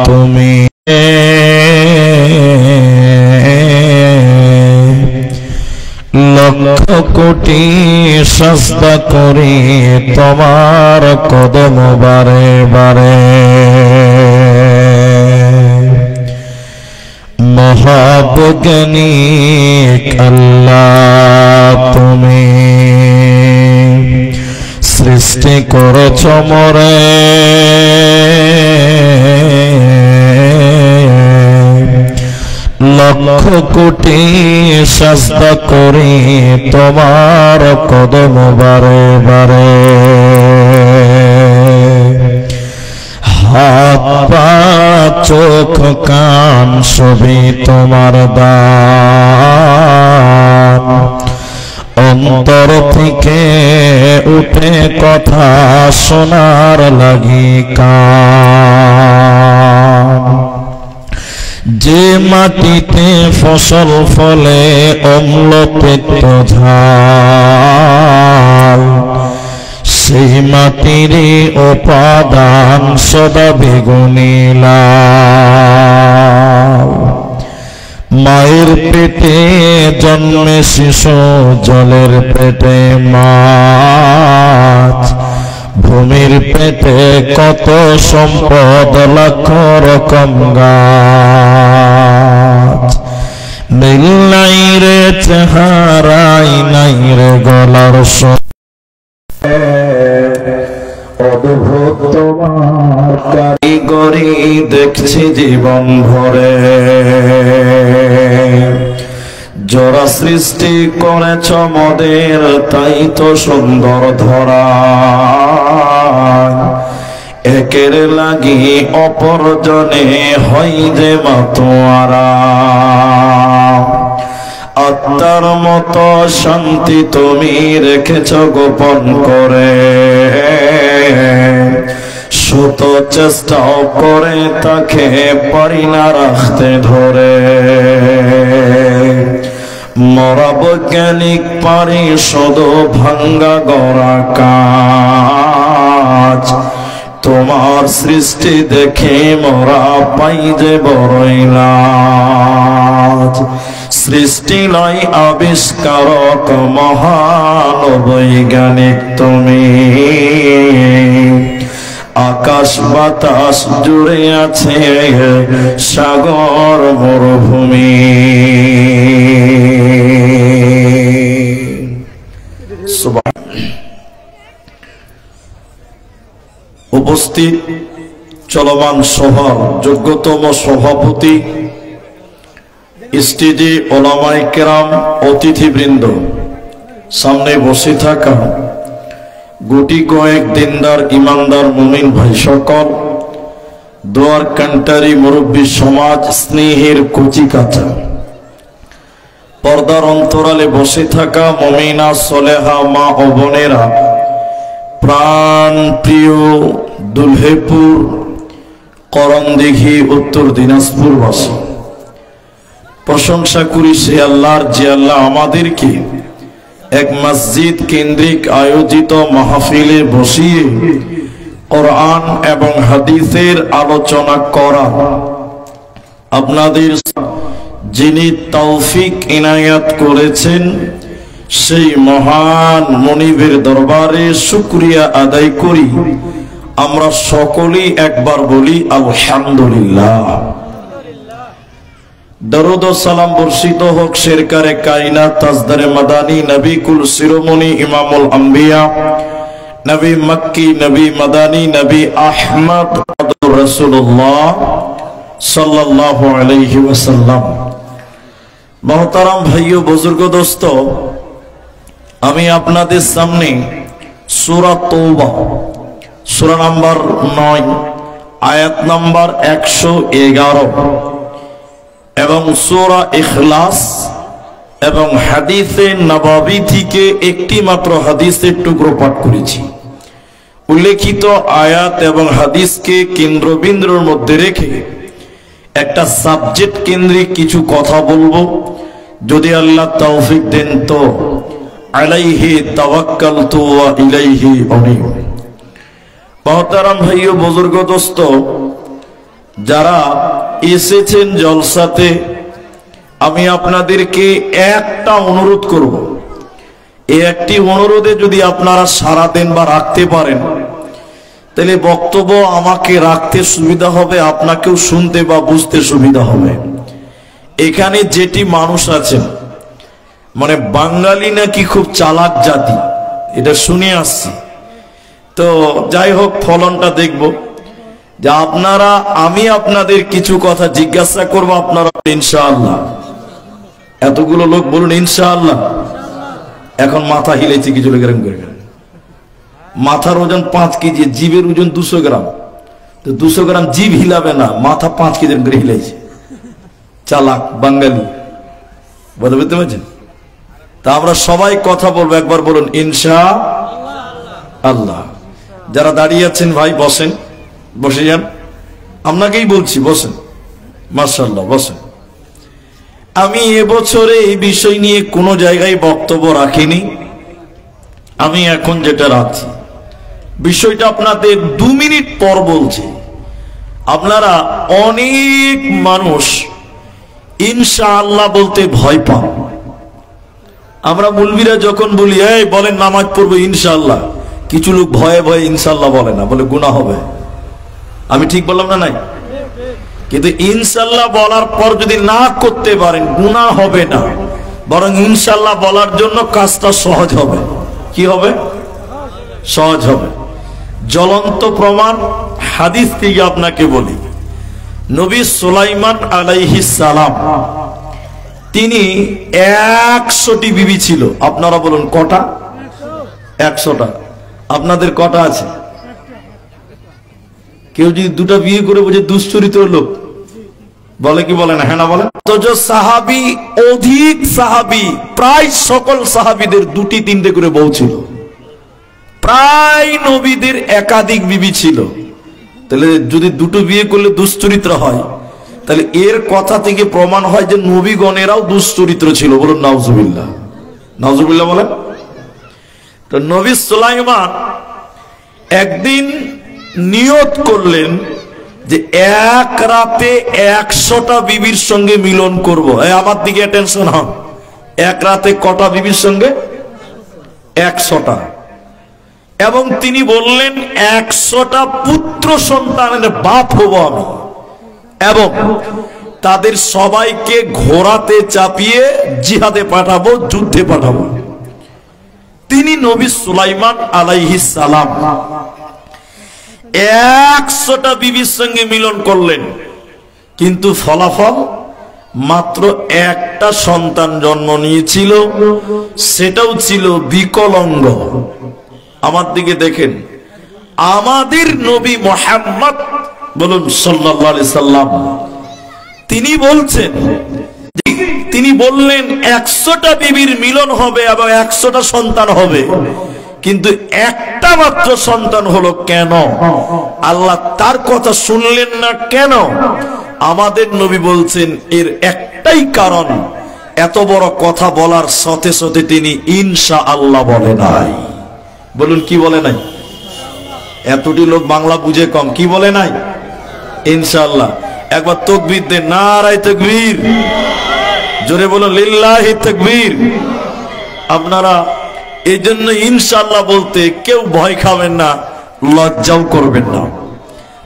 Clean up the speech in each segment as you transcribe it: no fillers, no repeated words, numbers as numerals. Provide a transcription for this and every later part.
তুমি লক্ষ কোটি সাজদা করি তোমার কদম বারে বারে মহাবৈজ্ঞানিক আল্লাহ তুমি সৃষ্টি করেছ মোরে লক্ষ কোটি সাজদা করি তোমার কদম বারে বারে হাত পা চোখ কান সবই তোমার দান অন্তর থেকে উঠে কথা শোনার লাগি কান যে মাটিতে ফসল ফলে অম্ল পেত্ত ঝাল সেই মাটির উপাদান সদা বেগুনি লাল মায়ের পেটে জন্মে শিশু জলের পেটে মাছ ভূমির পেটে কত সম্পদ লাখ রকম গাছ নীল নাই রে চেহারাই নাই রে গলার অদ্ভুত তোমার কারিগরি দেখছি জীবন ভরে জোড়া সৃষ্টি করেছ মোদের তাই তো সুন্দর ধরা একের লাগি অপরজনে হই যে মাতোয়ারা আত্মার মতো শান্তি তুমি রেখেছ গোপন করে শত চেষ্টাও করে তাকে পারি না রাখতে ধরে মরা বৈজ্ঞানিক পারি শুধু ভাঙ্গা গড়া কাজ তোমার সৃষ্টি দেখে মোরা পাই যে বড়ই লাজ সৃষ্টি নয় আবিষ্কারক মহান বৈজ্ঞানিক তুমি আকাশ বাতাস জুড়ে আছে সাগর মরুভূমি উপস্থিত চলমান সভার যোগ্যতম সভাপতি স্টেজে ওলামায়ে কেরাম অতিথিবৃন্দ সামনে বসে থাকা গুটি কয়েক দিনদার ইমানদার মুমিন ভাই সকল দোয়ার কান্টারি মুরব্বী সমাজ স্নেহের কচি কাঁচা পর্দার অন্তরালে বসে থাকা মুমিনা সলেহা মা ও বোনেরা প্রাণ প্রিয় দুলহেপুর করণদিঘি উত্তর দিনাজপুরবাসী প্রশংসা করি সে আল্লাহর যে আল্লাহ আমাদেরকে এক মসজিদ কেন্দ্রিক আয়োজিত মাহফিলে বসিয়ে কোরআন এবং হাদিসের আলোচনা করা আপনাদের যিনি তৌফিক ইনায়াত করেছেন সেই মহান মনিবের দরবারে শুকরিয়া আদায় করি আমরা সকলেই একবার বলি আলহামদুলিল্লাহ দরুদ ও সালাম বর্ষিত হোক শেরকারে কায়নাত তাজদারে মাদানী নবী কুল শিরোমণি ইমামুল আম্বিয়া নবী মক্কি নবী মাদানী নবী আহমদ রাসূলুল্লাহ সাল্লাল্লাহু আলাইহি ওয়াসাল্লাম। মোহতারাম ভাইও বুজুর্গ দোস্ত, আমি আপনাদের সামনে সূরা তওবা সূরা নাম্বার 9 আয়াত নাম্বার 111 এবং সূরা ইখলাস এবং হাদিসে নববী থেকে একটি মাত্র হাদিসের টুকরো পাঠ করেছি। উল্লেখিত আয়াত এবং হাদিসকে কেন্দ্রবিন্দুর মধ্যে রেখে একটা সাবজেক্ট কেন্দ্রিক কিছু কথা বলবো, যদি আল্লাহ তৌফিক দেন তো। আলাইহি তাওয়াক্কালতু ওয়া ইলাইহি উনীব। মুহতারাম ভাইও বুজুর্গ দোস্ত, যারা এসেছেন জলসাতে, আমি আপনাদেরকে একটা অনুরোধ করব। এই একটি অনুরোধে যদি আপনারা সারা দেন বা রাখতে পারেন, তাহলে বক্তব্য আমাকে রাখতে সুবিধা হবে, আপনাকেও শুনতে বা বুঝতে সুবিধা হবে। এখানে যেটি মানুষ আছেন, মানে বাঙালি নাকি খুব চালাক জাতি, এটা শুনে আসছি। তো যাই হোক, ফলনটা দেখব। যে আপনারা, আমি আপনাদের কিছু কথা জিজ্ঞাসা করব, আপনারা ইনশাআল্লাহ। এতগুলো লোক বলুন ইনশাআল্লাহ। এখন মাথা হিলেছে কিছু লোক এরকম করে। মাথার ওজন 5 কেজি, জীবের ওজন 200 গ্রাম। তো 200 গ্রাম জীব হিলাবে না, মাথা 5 কেজি করে হিলাইছে। চালাক বাঙালি, বুঝতে পারছেন? তা আমরা সবাই কথা বলবো, একবার বলুন ইনশাআল্লাহ। যারা দাঁড়িয়ে আছেন ভাই বসেন, বসে যান। আপনাকেই বলছি বসেন, মাশাআল্লাহ বসেন। আমি এবছরে এই বিষয় নিয়ে কোনো জায়গায় বক্তব্য রাখিনি। আমি এখন যেটা রাখছি, বিষয়টা আপনাদের 2 মিনিট পর বলছি। আপনারা অনেক মানুষ ইনশাআল্লাহ বলতে ভয় পান। আমরা মুলবিরা যখন বলি এই বলেন নামাজ পড়বো ইনশাআল্লাহ, কিছু লোক ভয়ে ভয়ে ইনশাআল্লাহ বলে না, বলে গুনাহ হবে। আমি ঠিক বললাম না? নাই? কিন্তু ইনশাআল্লাহ বলার পর যদি না করতে পারেন, গুনাহ হবে না, বরং ইনশাআল্লাহ বলার জন্য কাজটা সহজ হবে। কি হবে? সহজ হবে। জ্বলন্ত প্রমাণ হাদিস থেকে আপনাকে বলি। নবী সুলাইমান আলাইহিস সালাম, তিনি 100টি বিবি ছিল। আপনারা বলুন কটা? 100টা। আপনাদের কটা আছে? কেউ যদি 2টা বিয়ে করে বোঝে দুশ্চরিত্র লোক, বলে কি বলে না? হ্যাঁ না বলে? তো যে সাহাবী, অধিক সাহাবী, প্রায় সকল সাহাবীদের 2টি 3টে করে বউ ছিল। প্রায় নবীদের একাধিক বিবি ছিল। তাহলে যদি 2টো বিয়ে করলে দুশ্চরিত্র হয়, তাহলে এর কথা থেকে প্রমাণ হয় যে নবীগণেরাও দুশ্চরিত্র ছিল। বলুন নাউজুবিল্লাহ। নাউজুবিল্লাহ বলেন। তো নবী সুলাইমান একদিন নিয়ত করলেন যে এক রাতে 100টা বিবির সঙ্গে মিলন করব। আমার দিকে অ্যাটেনশন হন। এক রাতে কটা বিবির সঙ্গে? 100টা। এবং তিনি বললেন 100টা পুত্র সন্তানের বাপ হব আমি, এবং তাদের সবাইকে ঘোড়াতে চাপিয়ে জিহাদে পাঠাবো, যুদ্ধে পাঠাবো। তিনি নবী সুলাইমান আলাইহিস সালাম 100টা বিবির সঙ্গে মিলন করলেন, কিন্তু ফলাফল মাত্র একটা সন্তান জন্ম নিয়েছিল, সেটাও ছিল বিকলাঙ্গ। আমার দিকে দেখেন, আমাদের নবী মুহাম্মদ বলুন সাল্লাল্লাহু আলাইহি সাল্লাম, তিনি বলছেন, তিনি বললেন 100টা বিবির মিলন হবে এবং 100টা সন্তান হবে, কিন্তু একটা মাত্র সন্তান হলো কেন? আল্লাহ তার কথা শুনলেন না কেন? আমাদের নবী বলছেন এর একটাই কারণ, এত বড় কথা বলার সাথে সাথে তিনি ইনশাআল্লাহ বলে নাই। বলুন কি বলে নাই? এতটি লোক বাংলা বুঝে কম, কি বলে নাই? ইনশাআল্লাহ। একবার তাকবীর দেন, নারায়ে তাকবীর। জোরে বলুন লিল্লাহি তাকবীর। আপনারা এই জন্য ইনশাআল্লাহ বলতে কেউ ভয় খাবেন না, লজ্জাও করবেন না।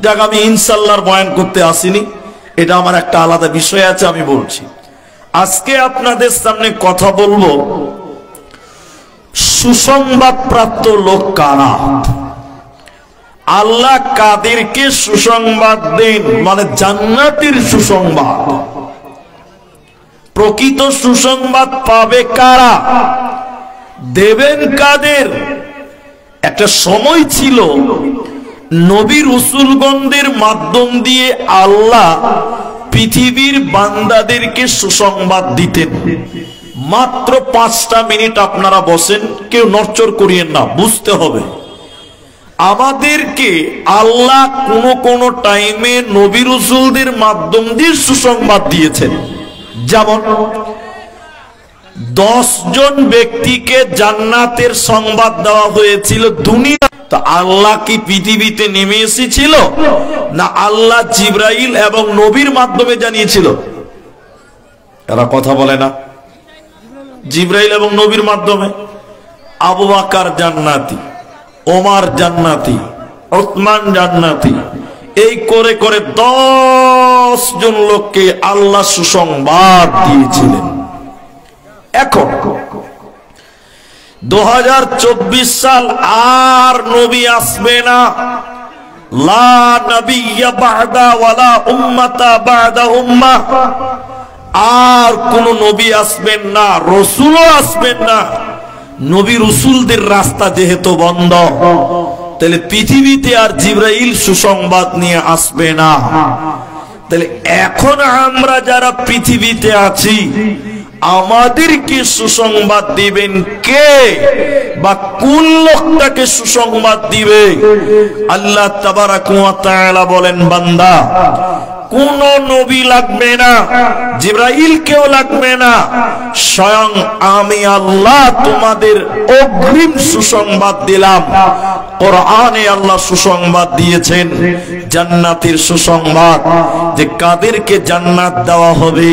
যাক, আমি ইনশাআল্লাহর বয়ান করতে আসিনি, এটা আমার একটা আলাদা বিষয় আছে, আমি বলছি। আজকে আপনাদের সামনে কথা বলবো সুসংবাদ প্রাপ্ত লোক কারা, আল্লাহ কাদেরকে সুসংবাদ দেন, মানে জান্নাতের সুসংবাদ। প্রকৃত সুসংবাদ পাবে কারা, দেবেন কাদের? একটা সময় ছিল নবী রাসূলগণদের মাধ্যম দিয়ে আল্লাহ পৃথিবীর বান্দাদেরকে সুসংবাদ দিতেন। মাত্র 5টা মিনিট আপনারা বসেন, কেউ নড়চড় করিয়েন না, বুঝতে হবে। আমাদেরকে আল্লাহ কোন টাইমে নবী রাসূলদের মাধ্যম দিয়ে সুসংবাদ দিয়েছেন। যেমন 10 জন ব্যক্তিকে জান্নাতের সংবাদ দেওয়া হয়েছিল দুনিয়া। তো আল্লাহ কি পৃথিবীতে নেমে এসেছিল, না আল্লাহ জিবরাইল এবং নবীর মাধ্যমে জানিয়েছিল? এরা কথা বলে না। জিবরাইল এবং নবীর মাধ্যমে। আবু বকর জান্নাতি, ওমর জান্নাতি, উসমান জান্নাতি, এই করে করে 10 জন লোককে আল্লাহ সুসংবাদ দিয়েছিলেন। এখন 2024 সাল, আর নবী আসবে না। লা নবিয়্যা বা'দা ওয়ালা উম্মাতা বা'দা উম্মাহ। আর কোন নবী আসবেন না, রাসূলও আসবেন না। নবী রাসূলদের রাস্তা যেহেতু বন্ধ, তাহলে পৃথিবীতে আর জিবরাইল সুসংবাদ নিয়ে আসবে না। তাহলে এখন আমরা যারা পৃথিবীতে আছি, আমাদেরকে সুসংবাদ দিবেন কে, বা কোন লোকটাকে সুসংবাদ দিবে? আল্লাহ তাবারাক ওয়া তাআলা বলেন, বান্দা কোন নবী লাগবে না, জিবরাইল কেউ লাগবে না, স্বয়ং আমি আল্লাহ তোমাদের অগ্রিম সুসংবাদ দিলাম। কোরআনে আল্লাহ সুসংবাদ দিয়েছেন, জান্নাতের সুসংবাদ, যে কাদেরকে জান্নাত দেওয়া হবে,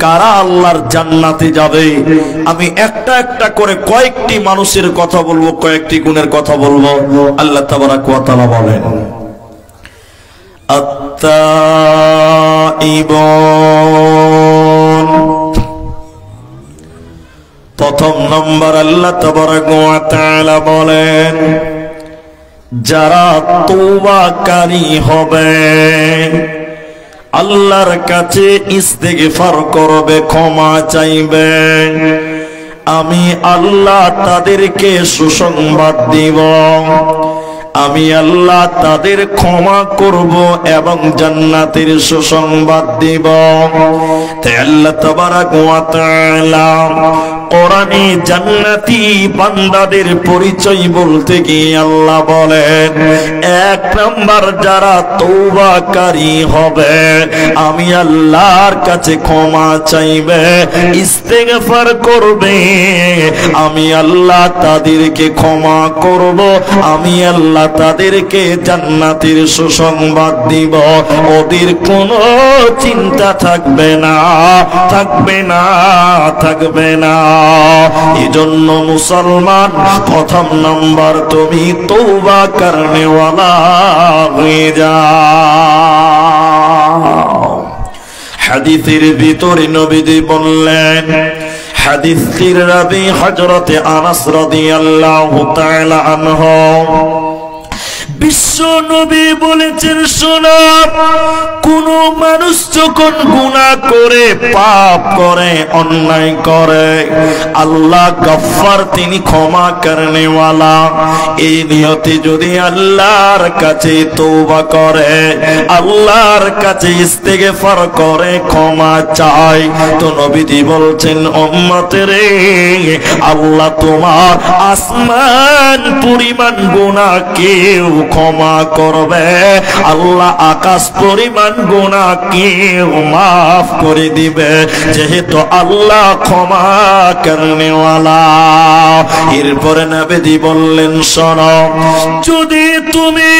কারা আল্লাহর জান্নাতে যাবে। আমি একটা একটা করে কয়েকটি মানুষের কথা বলবো, কয়েকটি গুণের কথা বলবো। আল্লাহ তাবারাক ওয়া তাআলা বলেন, আত-তাইবুন। প্রথম নম্বর আল্লাহ তাবারাক ওয়া তাআলা বলেন, যারা তওবাকারী হবে, আল্লাহর কাছে ইস্তেগফার করবে, ক্ষমা চাইবে, আমি আল্লাহ তাদেরকে সুসংবাদ দিব, আমি আল্লাহ তাদের ক্ষমা করব এবং জান্নাতের সুসংবাদ দিব। তাই আল্লাহ তাবারাক ওয়া তাআলা কোরআনে জান্নাতি বান্দাদের পরিচয় বলতে গিয়ে আল্লাহ বলেন, এক নাম্বার যারা তওবাকারী হবে, আমি আল্লাহর কাছে ক্ষমা চাইবে, ইস্তেগফার করবে, আমি আল্লাহ তাদেরকে ক্ষমা করব, আমি আল্লাহ তাদেরকে জান্নাতের সুসংবাদ দিব। ওদের কোনো চিন্তা থাকবে না, থাকবে না, থাকবে না। এজন্য মুসলমান, প্রথম নম্বর তুমি তওবা করনেওয়ালা হয়ে যাও। হাদিসের ভিতরে নবীজি বললেন, হাদিসের রাবি হযরতে আনাস রাদিয়াল্লাহু তাআলা আনহু, বিশ্ব নবী বলেছেন, শোনো, কোন মানুষ যখন গুনাহ করে, পাপ করে, অন্যায় করে, আল্লাহ গফফার, তিনি ক্ষমা করনেওয়ালা, এই নিয়তে যদি আল্লাহর কাছে তওবা করে, আল্লাহর কাছে ইস্তেগফার করে, ক্ষমা চায়, তো নবীজি বলছেন, উম্মতেরে, আল্লাহ তোমার আসমান পরিমাণ গুনাহ কেউ ক্ষমা করবে, আল্লাহ আকাশ পরিমাণ গুনাহ কেউ মাফ করে দিবে, যেহেতু আল্লাহ ক্ষমা করনেওয়ালা। এরপরে নবীজি বললেন, শোনো, যদি তুমি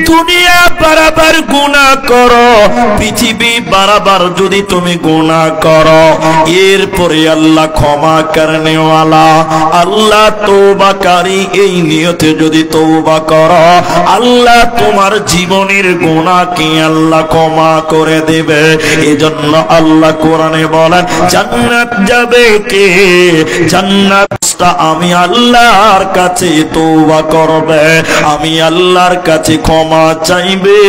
দুনিয়া বারবার গুনাহ করো, পৃথিবী বারবার যদি তুমি গুনাহ করো, এরপরে আল্লাহ ক্ষমা করনেওয়ালা, আল্লাহ তওবাকারী, এই নিয়তে যদি তওবা করো, আল্লাহ তোমার জীবনের গুনাহকে আল্লাহ ক্ষমা করে দেবে। এজন্য আল্লাহ কোরআনে বলেন, জান্নাত যাবে কে? জান্নাতটা আমি আল্লাহর কাছে তওবা করবে, আমি আল্লাহর কাছে ক্ষমা চাইবে,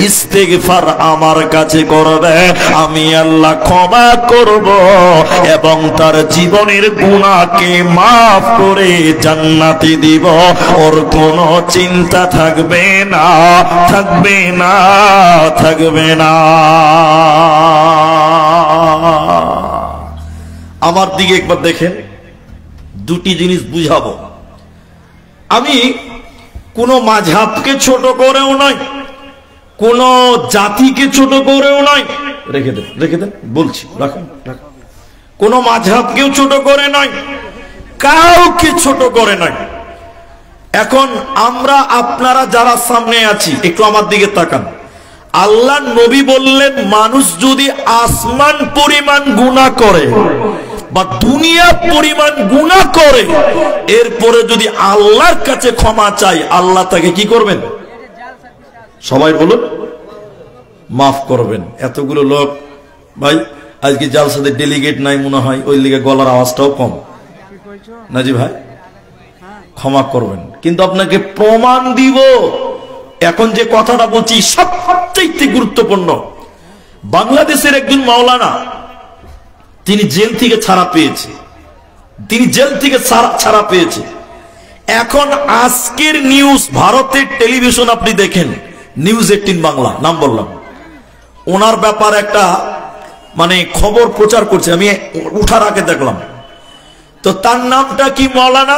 ইস্তেগফার আমার কাছে করবে, আমি আল্লাহ ক্ষমা করব এবং তার জীবনের গুনাহকে মাফ করে জান্নাতে দিব। ওর কোনো চিন্তা থাকবে না, থাকবে না, থাকবে না। আমার দিকে একবার দেখেন, দুটি জিনিস বুঝাবো। আমি কোন মাযহাবকে ছোট করেও নয়, কোন জাতিকে ছোট করেও নয়, রেখে দেন, রেখে দেন, বলছি, রাখেন, রাখেন। কোন মাযহাবকেও ছোট করে নয়, কাউকে ছোট করে নয়। এখন আমরা আপনারা যারা সামনে আছি একটু আমার দিকে তাকান। আল্লাহ নবী বললেন, মানুষ যদি আসমান পরিমাণ গুনাহ করে বা দুনিয়া পরিমাণ গুনাহ করে, এরপরে যদি আল্লাহর কাছে ক্ষমা চায়, আল্লাহ তাকে কি করবেন? সবাই বলুন, মাফ করবেন। এতগুলো লোক ভাই আজকে জালসাতে ডেলিগেট নাই মনে হয়, ওই লিগে গলার আওয়াজটাও কম। নাজি ভাই ক্ষমা করবেন, কিন্তু আপনাকে প্রমাণ দিব। এখন যে কথাটা বলছি সবচেয়ে গুরুত্বপূর্ণ। বাংলাদেশের একজন মাওলানা, তিনি জেল থেকে ছাড়া পেয়েছে। এখন আজকের নিউজ, ভারতের টেলিভিশন আপনি দেখেন, নিউজ 18 বাংলা, নাম বললাম, ওনার ব্যাপার একটা মানে খবর প্রচার করছে, আমি উঠার আগে দেখলাম। তো তার নামটা কি মাওলানা?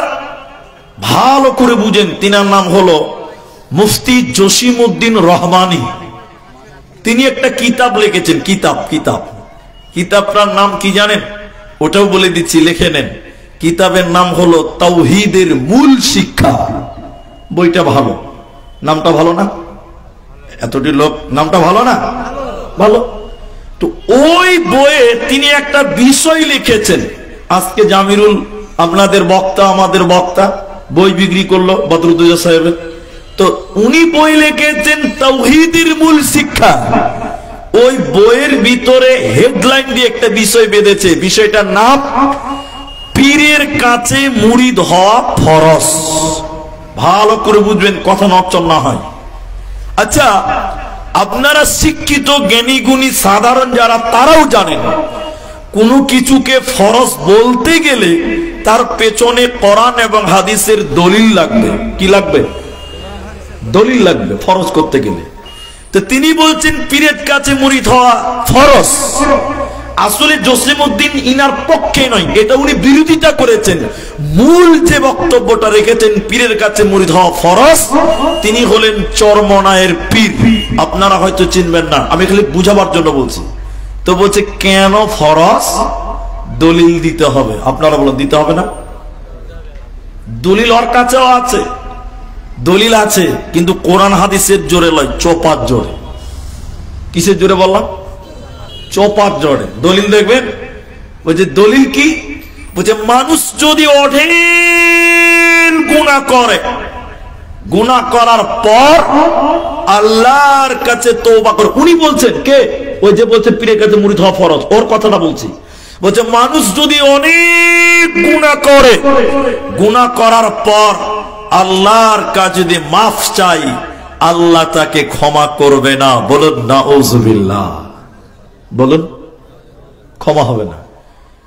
ভালো করে বুঝেন, তিনার নাম হলো মুফতি জসিমউদ্দিন রহমানী। তিনি একটা কিতাব লিখেছেন, কিতাবটার নাম কি জানেন? ওটাও বলে দিচ্ছি, লিখে নেন। কিতাবের নাম হলো তাওহীদের মূল শিক্ষা। বইটা ভালো, নামটা ভালো না? এতটি লোক, নামটা ভালো না? ভালো। তো ওই বইয়ে তিনি একটা বিষয় লিখেছেন। আজকে জামিরুল আপনাদের বক্তা, আমাদের বক্তা, বই বিক্রি করলো বদরুদ্দোজা সাহেবের। তো উনি বই লিখেছেন তাওহীদের মূল শিক্ষা। ওই বইয়ের ভিতরে হেডলাইন দিয়ে একটা বিষয় বেঁধেছে, বিষয়টার নাম পীরের কাছে মুরিদ হওয়া ফরজ। ভালো করে বুঝবেন, কথা নচল না হয়। আচ্ছা, আপনারা শিক্ষিত জ্ঞানী গুণী সাধারণ যারা, তারাও জানেন কোন কিছুকে ফরজ বলতে গেলে তার পেছনে কোরআন এবং হাদিসের দলিল লাগবে। কি লাগবে? দলিল লাগবে ফরজ করতে গেলে। তো তিনি বলছেন পীরের কাছে মুরিদ হওয়া ফরজ। আসলে জসিমউদ্দিন ইনার পক্ষে নয়, এটা উনি বিরোধিতা করেছেন। মূল যে বক্তব্যটা রেখেছেন পীরের কাছে মুরিদ হওয়া ফরজ, তিনি হলেন চরমনায়ের পীর। আপনারা হয়তো চিনবেন না, আমি খালি বুঝাবার জন্য বলছি। তো বলছে কেন ফরজ? দলিল দিতে হবে। আপনারা বলেন দিতে হবে না? দলিল ওর কাছেও আছে, দলিল আছে, কিন্তু কোরআন হাদিসের জোরে লয়, চোপার জোরে। কিসের জোরে বললাম? চোপার জোরে। দলিল দেখবেন, বলছে দলিল কি? বলছে মানুষ যদি অঢেল গুনাহ করে, গুনাহ করার পর আল্লাহর কাছে তওবা করে। উনি বলছেন কে? ওই যে বলছে পীরের কাছে মুরিদ হওয়া ফরজ, ওর কথাটা বলছি। বলছে মানুষ যদি অনেক গুনাহ করে, গুনাহ করার পর আল্লাহর কাছে যদি মাফ চাই, আল্লাহ তাকে ক্ষমা করবে না। বলুন নাউজুবিল্লাহ, বলুন ক্ষমা হবে না।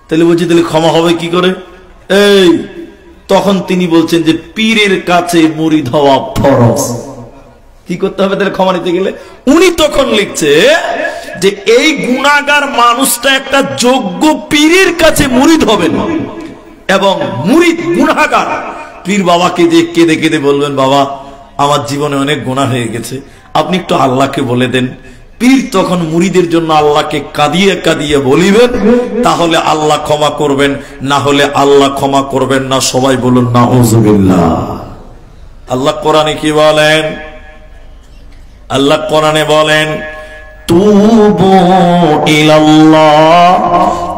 তাহলে বলছি তাহলে ক্ষমা হবে কি করে? এই তখন তিনি বলছেন যে পীরের কাছে মুরিদ হওয়া ফরজ। কি করতে হবে তাহলে ক্ষমা নিতে গেলে? উনি তখন লিখছে যে এই গুনাহগার মানুষটা একটা যোগ্য পীরের কাছে মুরিদ হবেন, এবং মুরিদ গুনাহগার পীর বাবাকে যে কেঁদে কেঁদে বলবেন, বাবা আমার জীবনে অনেক গুনাহ হয়ে গেছে, আপনি একটু আল্লাহকে বলে দেন। পীর তখন মুরিদের জন্য আল্লাহকে কাঁদিয়ে কাঁদিয়ে বলিবেন, তাহলে আল্লাহ ক্ষমা করবেন, না হলে আল্লাহ ক্ষমা করবেন না। সবাই বলুন নাউজুবিল্লাহ। আল্লাহ কোরআনে কি বলেন? আল্লাহ কোরআনে বলেন, তুবু ইলাল্লাহ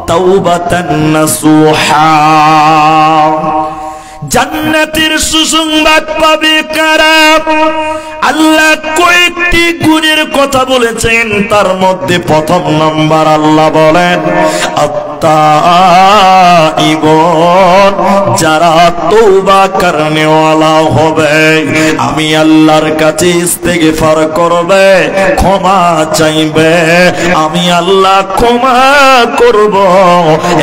তাওবাতান নাসুহা। জান্নাতের সুসংবাদ পাবে কারা? আল্লাহ কয়েকটি গুণের কথা বলেছেন, তার মধ্যে প্রথম নাম্বার আল্লাহ বলেন আত-তাইবুন, যারা তওবা করনেওয়ালা হবে, আমি আল্লাহর কাছে ইস্তেগফার করবে, ক্ষমা চাইবে, আমি আল্লাহ ক্ষমা করব,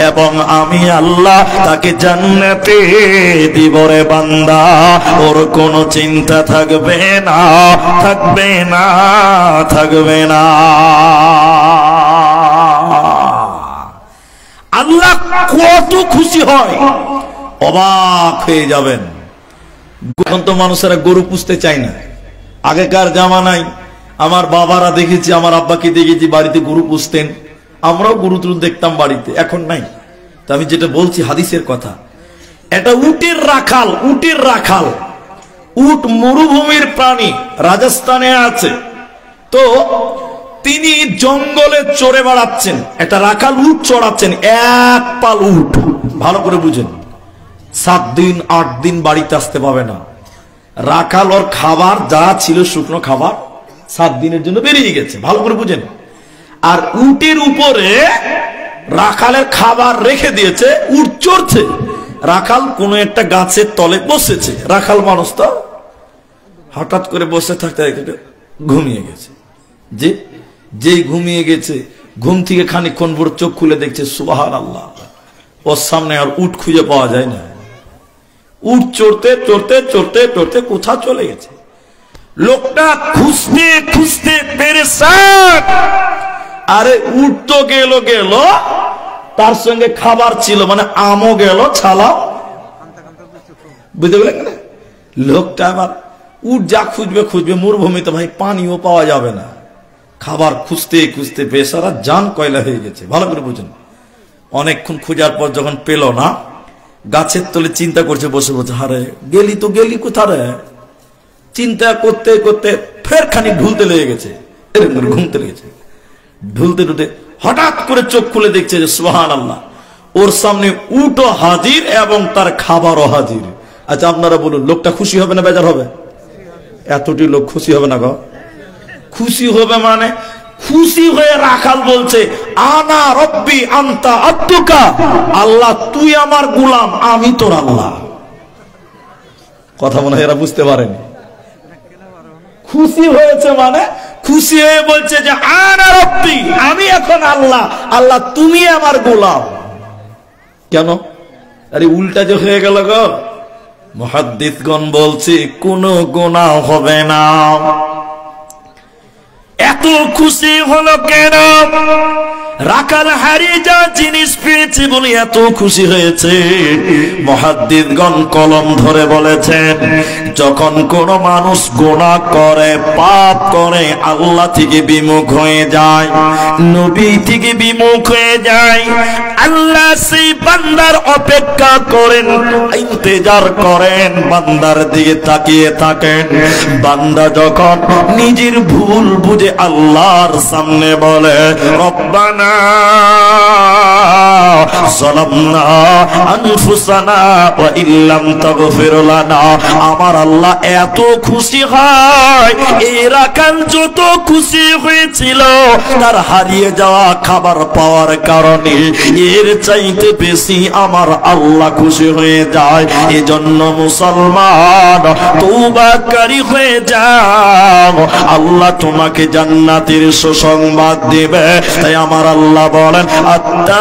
এবং আমি আল্লাহ তাকে জান্নাতে দিব রে বান্দা। ওর কোনো চিন্তা থাকবে না, থাকবে না, থাকবে না। আল্লাহ কত খুশি হয়, অবাক হয়ে যাবেন। এখন তো মানুষেরা গরু পুষতে চায় না। আগেকার জামানায় আমার বাবারা দেখেছি, আমার আব্বাকে দেখেছি বাড়িতে গরু পুষতেন, আমরাও গরু টরু দেখতাম বাড়িতে, এখন নাই। তো আমি যেটা বলছি হাদিসের কথা, এটা উটের রাখাল, উটের রাখাল। উট মরুভূমির প্রাণী, রাজস্থানে আছে। তো তিনি জঙ্গলে চড়ে বেড়াচ্ছেন, একটা রাখাল উট চড়াচ্ছেন, এক পাল উট, ভালো করে বুঝেন। 7 দিন 8 দিন বাড়িতে আসতে পাবে না। রাখাল ওর খাবার যা ছিল শুকনো খাবার 7 দিনের জন্য বেরিয়ে গেছে, ভালো করে বুঝেন। আর উটের উপরে রাখালের খাবার রেখে দিয়েছে, উট চড়ছে। রাখাল কোন একটা গাছের তলে বসেছে, রাখাল মানুষ তো, হঠাৎ করে বসে থাকতে ঘুমিয়ে গেছে। যেই ঘুমিয়ে গেছে, ঘুম থেকে খানিকক্ষণ পর চোখ খুলে দেখছে সুবহানাল্লাহ, ওর সামনে আর উট খুঁজে পাওয়া যায় না। উট চড়তে চড়তে চড়তে চড়তে কোথা চলে গেছে। লোকটা খুঁজতে খুঁজতে পেরেছান। আরে উট তো গেল, তার সঙ্গে খাবার ছিল, মানে আমও গেল, ছালাও, বুঝতে পারলেন না? লোকটা আবার উট যা খুঁজবে মরুভূমিতে ভাই পানিও পাওয়া যাবে না, খাবার খুঁজতে খুঁজতে বেচারা জান কয়লা হয়ে গেছে, ভালো করে বুঝুন। অনেকক্ষণ খোঁজার পর যখন পেল না, গাছের তলে চিন্তা করছে বসে বসে, হারে গেলি কোথা রে। চিন্তা করতে করতে ফের খানিক ঢুলতে লেগে গেছে, এরকম করে ঘুমতে লেগেছে। ঢুলতে ঢুলতে হঠাৎ করে চোখ খুলে দেখছে যে সুবহানাল্লাহ, ওর সামনে উটও হাজির এবং তার খাবারও হাজির। আচ্ছা আপনারা বলুন, লোকটা খুশি হবে না বেজার হবে? এতটি লোক খুশি হবে না গো? খুশি হবে, মানে খুশি হয়ে রাখাল বলছে আনা রব্বি আনতা আব্দুকা, আল্লাহ তুই আমার গোলাম, আমি তোর আল্লাহ। কথা মনে হয় এরা বুঝতে পারেনি। খুশি হয়েছে মানে খুশি হয়ে বলছে যে আনা রব্বি, আমি এখন আল্লাহ, আল্লাহ তুমি আমার গোলাম। কেন? আরে উল্টা যে হয়ে গেল গো। মুহাদ্দিসগণ বলছে কোনো গুনাহ হবে না। এত খুশি হলো কেন? রাখাল হারিয়ে যা জিনিস পেয়েছে বলে এত খুশি হয়েছে। মুহাদ্দিসগণ কলম ধরে বলেছেন, যখন কোন মানুষ গুনাহ করে, পাপ করে, আল্লাহ থেকে বিমুখ হয়ে যায়, নবী থেকে বিমুখ হয়ে যায়, আল্লাহ সেই বান্দার অপেক্ষা করেন, ইন্তজার করেন, বান্দার দিকে তাকিয়ে থাকেন। বান্দা যখন নিজের ভুল বুঝে আল্লাহর সামনে বলে রব্বানা যালামনা আনফুসানা ওয়া ইল্লাম তাগফির লানা, আমার আল্লাহ এত খুশি হয়। এই রাখাল যত খুশি হয়েছিল তার হারিয়ে যাওয়া খাবার পাওয়ার কারণে, এর চাইতে বেশি আমার আল্লাহ খুশি হয়ে যায়। এজন্য মুসলমান তওবাকারী হয়ে যাও, আল্লাহ তোমাকে জান্নাতের সুসংবাদ দেবে। তাই আমার আল্লাহ বলেন আত্তাইবুন,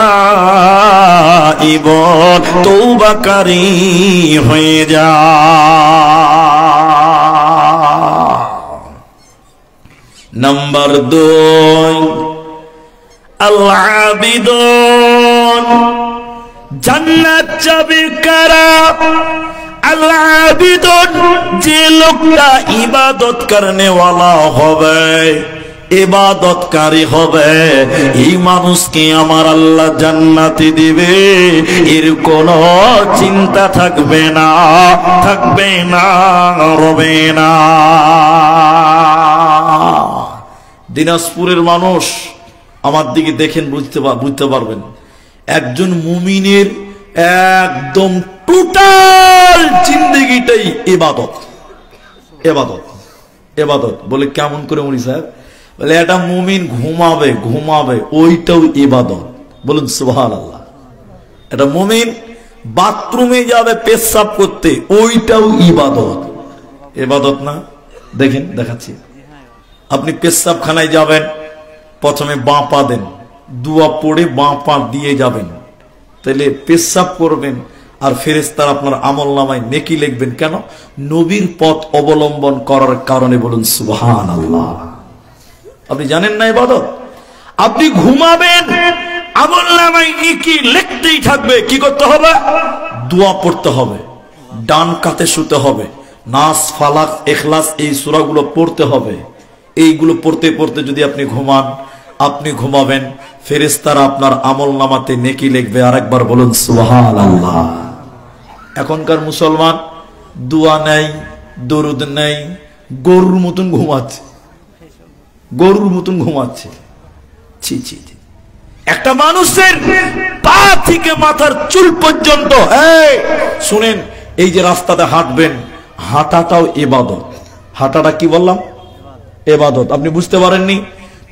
তওবাকারী হয়ে যাও। নাম্বার 2, আল-আবিদুন, জান্নাত যাবে কারা? আল-আবিদুন, যে লোকটা ইবাদত করনে ওয়ালা হবে, ইবাদতকারী হবে, এই মানুষকে আমার আল্লাহ জান্নাতে দিবে, এর কোনো চিন্তা থাকবে না, রবে না। দিনাজপুরের মানুষ আমার দিকে দেখেন, বুঝতে পারবেন, একজন মুমিনের একদম টোটাল জিন্দেগিটাই ইবাদত। বলে কেমন করে মুনি সাহেব? বলে এটা মুমিন ঘুমাবে ওইটাও ইবাদত। বলুন সুবহানাল্লাহ। এটা মুমিন বাথরুমে যাবে পেশাব করতে, ওইটাও ইবাদত না? দেখেন, দেখাচ্ছি। আপনি পেশাবখানায় যাবেন, প্রথমে বাঁ পা দেন, দুয়া পড়ে বাঁ পা দিয়ে যাবেন, তাহলে পেশাব করবেন আর ফেরেশতারা আপনার আমলনামায় নেকি লিখবেন। কেন? নবীর পথ অবলম্বন করার কারণে। বলুন সুবহানাল্লাহ। আপনি জানেন না ইবাদত? আপনি ঘুমাবেন, আমলনামায় নেকি লিখতেই থাকবে। কি করতে হবে? দোয়া পড়তে হবে, ডান কাতে শুতে হবে, নাস, ফালাক, ইখলাস এই সূরাগুলো পড়তে হবে। এইগুলো পড়তে পড়তে যদি আপনি ঘুমান, আপনি ঘুমাবেন, ফেরেশতারা আপনার আমলনামাতে নেকি লিখবে। আরেকবার বলুন সুবহানাল্লাহ। এখনকার মুসলমান দোয়া নেই, দরুদ নাই, গরুর মতন ঘুমাচ্ছে, গরুর মতন ঘুমাচ্ছে। ছি ছি, একটা মানুষের পা থেকে মাথার চুল পর্যন্ত, শুনেন, এই যে রাস্তাতে হাঁটবেন, হাঁটাটাও ইবাদত। হাঁটাটা কি বললাম? ইবাদত। আপনি বুঝতে পারেননি?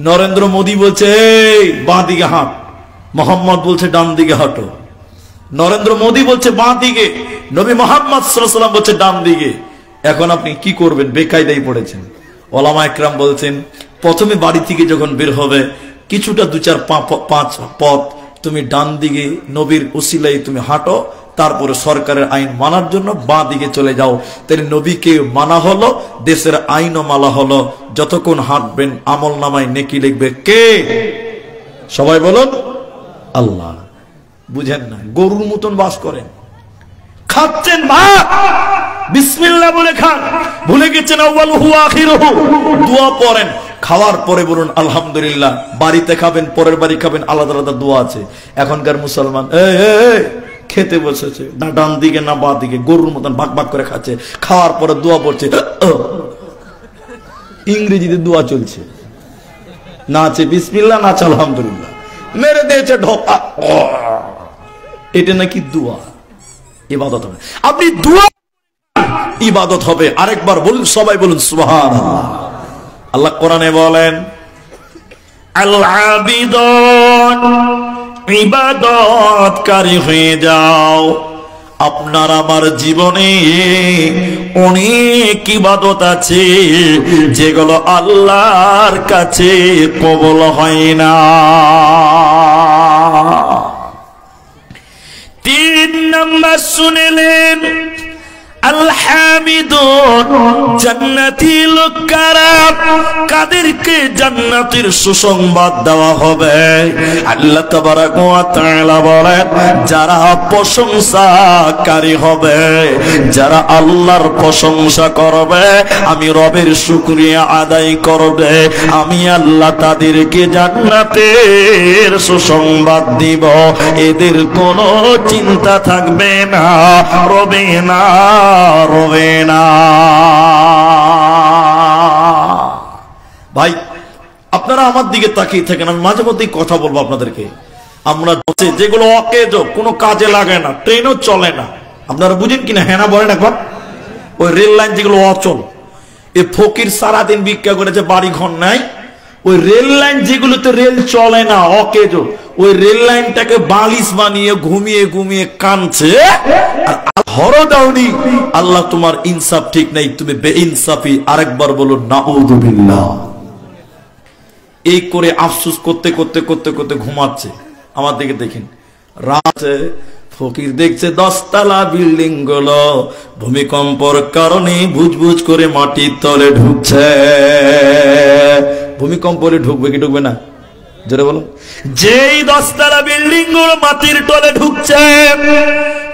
নরেন্দ্র মোদী বলছে এই বাঁ দিকে হাঁট, মোহাম্মদ বলছে ডান দিকে হাঁটো। নরেন্দ্র মোদী বলছে বাঁ দিকে, নবী মোহাম্মদ সাল্লাল্লাহু আলাইহি ওয়াসাল্লাম বলছে ডান দিকে। এখন আপনি কি করবেন? বেকায়দায় পড়েছেন। ওলামা একরাম বলছেন প্রথমে বাড়ি থেকে যখন বের হবে কিছুটা 2-4-5 পথ তুমি ডান দিকে নবীর উসিলায় তুমি হাঁটো, তারপরে সরকারের আইন মানার জন্য বাঁ দিকে চলে যাও। তাই নবীকে মানা হলো, দেশের আইনও মানা হলো। যতক্ষণ হাঁটবেন আমল নামায় নেকি লিখবে কে? সবাই বলুন আল্লাহ। বুঝেন না? গরুর মতন বাস করেন, খাচ্ছেন ভাত বিসমিল্লাহ বলে খান, ভুলে গেছেন আউয়ালুহু আখিরুহু। দোয়া পড়েন, খাওয়ার পরে বলুন আলহামদুলিল্লাহ। বাড়িতে খাবেন, পরের বাড়ি খাবেন, আলাদা আলাদা দোয়া আছে। এখনকার মুসলমান খেতে বসেছে, না ডান দিকে না বাঁ দিকে, গরুর মতন ভাগ ভাগ করে খাচ্ছে, খাওয়ার পরে দোয়া পড়ছে, ইংরেজিতে দোয়া চলছে, না আছে বিসমিল্লাহ, না আছে আলহামদুলিল্লাহ, মেরে দিয়েছে ঢোকা। এটা নাকি দোয়া? ইবাদত হবে। আপনি দোয়া ইবাদত হবে। আরেকবার বলুন, সবাই বলুন সুবহানাল্লাহ। আল্লাহ কোরআনে বলেন আল আবিদুন, ইবাদতকারী হয়ে যাও। আপনার আমার জীবনে অনেক ইবাদত আছে যেগুলো আল্লাহর কাছে কবুল হয় না। 3 নাম্বার শুনলেন আল হামিদুন, জান্নাতি লোকেরা, কাদেরকে জান্নাতের সুসংবাদ দেওয়া হবে। আল্লাহ তাবারাক ওয়া তাআলা বলেন যারা প্রশংসাকারী হবে, যারা আল্লাহর প্রশংসা করবে, আমি রবের শুকরিয়া আদায় করবে, আমি আল্লাহ তাদেরকে জান্নাতের সুসংবাদ দিব। এদের কোনো চিন্তা থাকবে না, রবে না, রবে না। ভাই আপনারা আমার দিকে তাকিয়ে থাকেন, আমি মাঝে মধ্যেই কথা বলবো আপনাদেরকে। আমরা যেগুলো অকেজ, কোনো কাজে লাগে না, ট্রেনও চলে না, আপনারা বুঝেন কিনা? হ্যাঁ না বলেন এখন? ওই রেল লাইন যেগুলো অচল, এ ফকির সারাদিন ভিক্ষা করেছে, বাড়ি ঘর নাই, ওই রেল লাইন যেগুলোতে রেল চলে না, অকেজ, ওই রেল লাইনটাকে বালিশ বানিয়ে ঘুমিয়ে ঘুমিয়ে কানছে। হরো দাওনি, আল্লাহ তোমার ইনসাফ ঠিক নাই, তুমি বেইনসাফি। আরেকবার বলুন নাউযুবিল্লাহ। এই করে আফসোস করতে করতে করতে করতে ঘুমাচ্ছে। আমার দিকে দেখেন, রাতে ফকির দেখছে 10 তলা বিল্ডিং গুলো ভূমিকম্পর কারণে বুজবুজ করে মাটির তলে ঢুকছে। ভূমিকম্পরে ঢুকবে কি ঢুকবে না? জোরে বলো। যেই 10 তলা বিল্ডিং গুলো মাটির তলে ঢুকছে,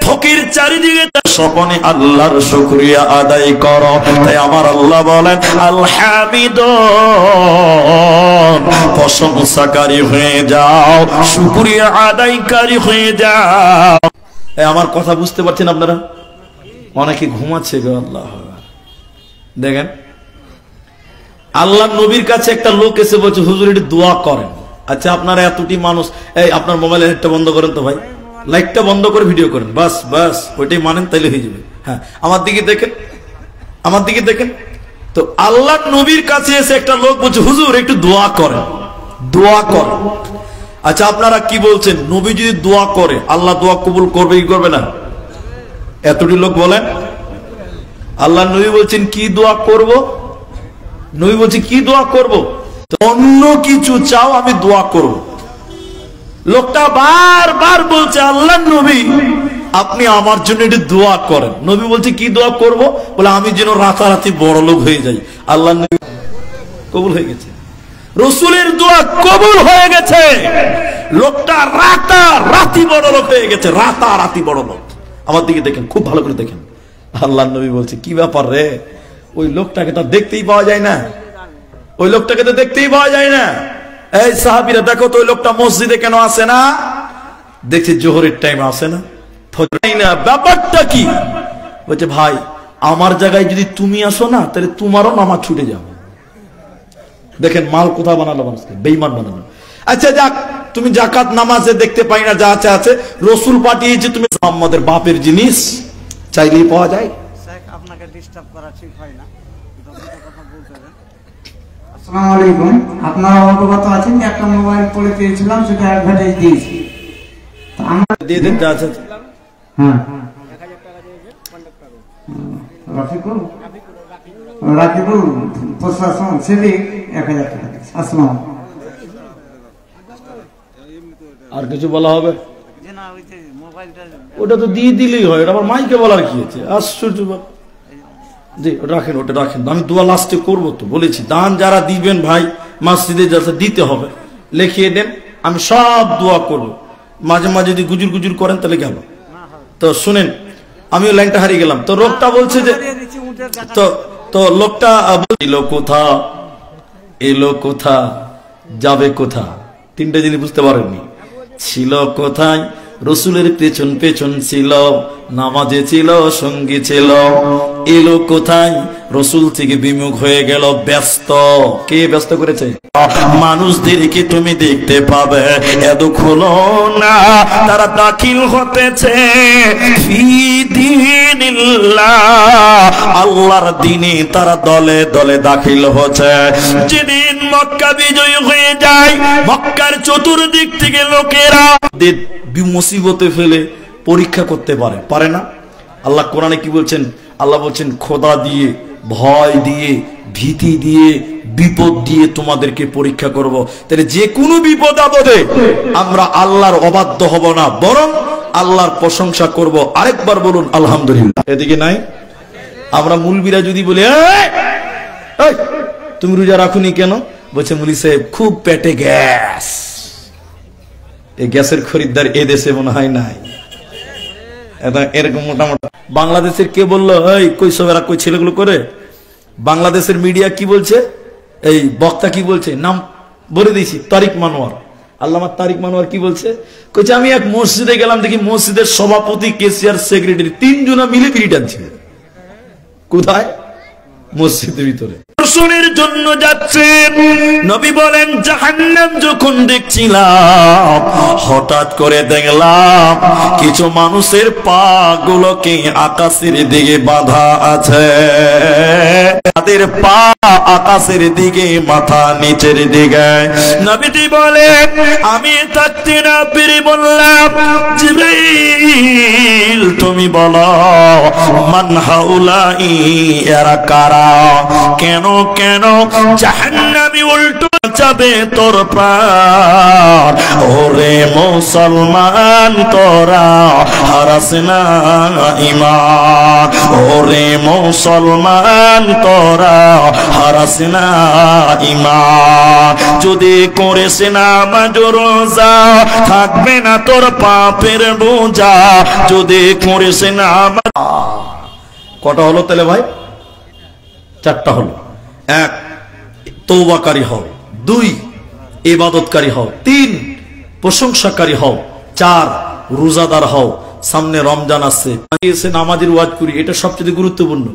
ফকির চারিদিকে স্বপনে আল্লাহর শুকরিয়া আদায় করো। তাই আমার আল্লাহ বলেন আল হামিদুন, প্রশংসাকারী হয়ে যাও, শুকরিয়া আদায়কারী হয়ে যাও। আমার কথা বুঝতে পারছেন আপনারা? অনেকে ঘুমাচ্ছে গো। আল্লাহ দেখেন, আল্লাহ নবীর কাছে একটা লোক এসে বলছে হুজুর একটু দোয়া করেন। আচ্ছা আপনারা এতটি মানুষ, এই আপনার মোবাইলের নেটটা বন্ধ করেন তো ভাই, লাইটটা বন্ধ করে ভিডিও করেন, বাস বাস ওইটাই মানেন, তাইলে হয়ে যাবে। হ্যাঁ আমার দিকে দেখেন, আমার দিকে দেখেন। তো আল্লাহ নবীর কাছে এসে একটা লোক বলছে হুজুর একটু দোয়া করেন, দোয়া করেন। আচ্ছা আপনারা কি বলছেন? নবী যদি দোয়া করে আল্লাহ দোয়া কবুল করবে কি করবে না? এতটি লোক বলেন। আল্লাহ নবী বলছেন কি দোয়া করব? নবী বলছে কি দোয়া করব? অন্য কিছু চাও, আমি দোয়া করব। লোকটা বারবার বলছে আল্লাহ নবী আপনি আমার জন্য একটু দোয়া করেন। নবী বলছে কি দোয়া করব? বলে আমি যেন রাতারাতি বড় লোক হয়ে যাই। আল্লাহ নবী কবুল হয়ে গেছে, রসুলের দোয়া কবুল হয়ে গেছে। লোকটা রাতারাতি বড় লোক হয়ে গেছে, রাতারাতি বড় লোক। আমার দিকে দেখেন, খুব ভালো করে দেখেন। আল্লাহ নবী বলছে কি ব্যাপার রে, ওই লোকটাকে তো দেখতেই পাওয়া যায় না, ওই লোকটাকে তো দেখতেই পাওয়া যায় না। এই সাহাবীরা দেখো তো ওই লোকটা মসজিদে কেন আসে না? দেখছে জোহরের টাইম আসে না, না, ব্যাপারটা কি? বলছে ভাই আমার জায়গায় যদি তুমি আসো না, তাহলে তোমারও নামাজ ছুটে যাবে। দেখেন মাল কোথা বানালো মানুষকে, বেঈমান বানালো। আচ্ছা যাক, তুমি জাকাত নামাজে দেখতে পাই না, যা আছে আছে, রসুল পাঠিয়েছে, তুমি আমাদের বাপের জিনিস চাইলেই পাওয়া যায়। আপনাকে ডিস্টার্ব করা ঠিক হয় না, আসসালামু আলাইকুম। আপনারা অবগত আছেন যে একটা মোবাইল পড়ে পেয়েছিলাম, সেটা অ্যাডভার্টাইজ দিয়েছি, তো আমরা দিয়ে দেন যা আছে। হ্যাঁ রাকিবুল প্রশাসন সেদিক 1000 টাকা। আসসালাম। আর কিছু বলা হবে? ওটা তো দিয়ে দিলেই হয়, আবার মাইকে বলার কি আছে? আশ্চর্য। জি রাখেন, ওটা রাখেন। আমি দোয়া লাস্টে করবো তো বলেছি। দান যারা দিবেন ভাই মসজিদে যাতে দিতে হবে, লিখিয়ে দেন, আমি সব দোয়া করব। মাঝে মাঝে যদি গুজুর গুজুর করেন তাহলে গেল। তো শুনেন, আমিও লাইনটা হারিয়ে গেলাম। তো লোকটা বলছে যে, তো লোকটা এলো কোথা, এলো কোথা, যাবে কোথা, তিনটা জিনিস বুঝতে পারেননি। ছিল কোথায়, রসুলের পেছন পেছন ছিল, নামাজে ছিল, সঙ্গী ছিল। এলো কোথায়, রসুল থেকে বিমুখ হয়ে গেল, ব্যস্ত। কে ব্যস্ত করেছে? মানুষদেরকে তুমি দেখতে পাবে এত খোলো না, তারা দাখিল হতেছে আল্লাহর দিনে, তারা দলে দলে দাখিল হচ্ছে। যেদিন মক্কা বিজয় হয়ে যায়, মক্কার চতুর্দিক থেকে লোকেরা মুসিবতে ফেলে পরীক্ষা করতে পারে না। আল্লাহ কোরআনে কি বলছেন? আল্লাহ বলছেন, খোদা দিয়ে, ভয় দিয়ে, ভীতি দিয়ে, বিপদ দিয়ে তোমাদেরকে পরীক্ষা করব। তাহলে যে কোনো বিপদ আপদে আমরা আল্লাহর অবাধ্য হব না, বরং আল্লাহর প্রশংসা করব। আরেকবার বলুন আলহামদুলিল্লাহ। এদিকে নাই? আমরা মুলবিরা যদি বলি তুমি রোজা রাখুনি কেন, বলছে মুলি সাহেব খুব পেটে গ্যাস। এই গ্যাসের খরিদ্দার এ দেশে মনে হয় নাই। এরকম মোটামুটি বাংলাদেশের কে বললো কই সবেরা কই ছেলেগুলো করে? বাংলাদেশের মিডিয়া কি বলছে, এই বক্তা কি বলছে, নাম বলে দিয়েছি, তারিক মানোয়ার, আল্লামা তারিক মানোয়ার কি বলছে? কইছে আমি এক মসজিদে গেলাম, দেখি মসজিদের সভাপতি, কেসিয়ার, সেক্রেটারি তিনজনা মিলে বিড়ি টানছিল। কোথায়? মসজিদের ভিতরে। দর্শনের জন্য যাচ্ছেন। নবী বলেন, জাহান্নাম যখন দেখছিলাম, হঠাৎ করে দেখলাম কিছু মানুষের পা গুলোকে আকাশের দিকে বাঁধা আছে। তাদের পা আকাশের দিকে, মাথা নিচের দিকে। নবীজি বলেন, আমি থাকতে না পেরে বললাম, জিবরাইল তুমি বলো, মান হাউলাই, এরা কারা? কেন কেন জাহান্নামী উল্টো যাবে তোর প্রাণ? ওরে মুসলমান তোরা হারাস না ঈমান, ওরে মুসলমান তোরা হারাস না ঈমান। যদি করিস নামাজ রোজা, থাকবে না তোর পাপের বোঝা। যদি করিস নামাজ। কটা হলো তাহলে ভাই? চারটা হলো। এক, তওবাকারী হও। দুই, ইবাদতকারী হও। তিন, প্রশংসাকারী হও। চার, রোজাদার হও। সামনে রমজান আসছে, এসে নামাজের ওয়াজ করি, এটা সবচেয়ে গুরুত্বপূর্ণ।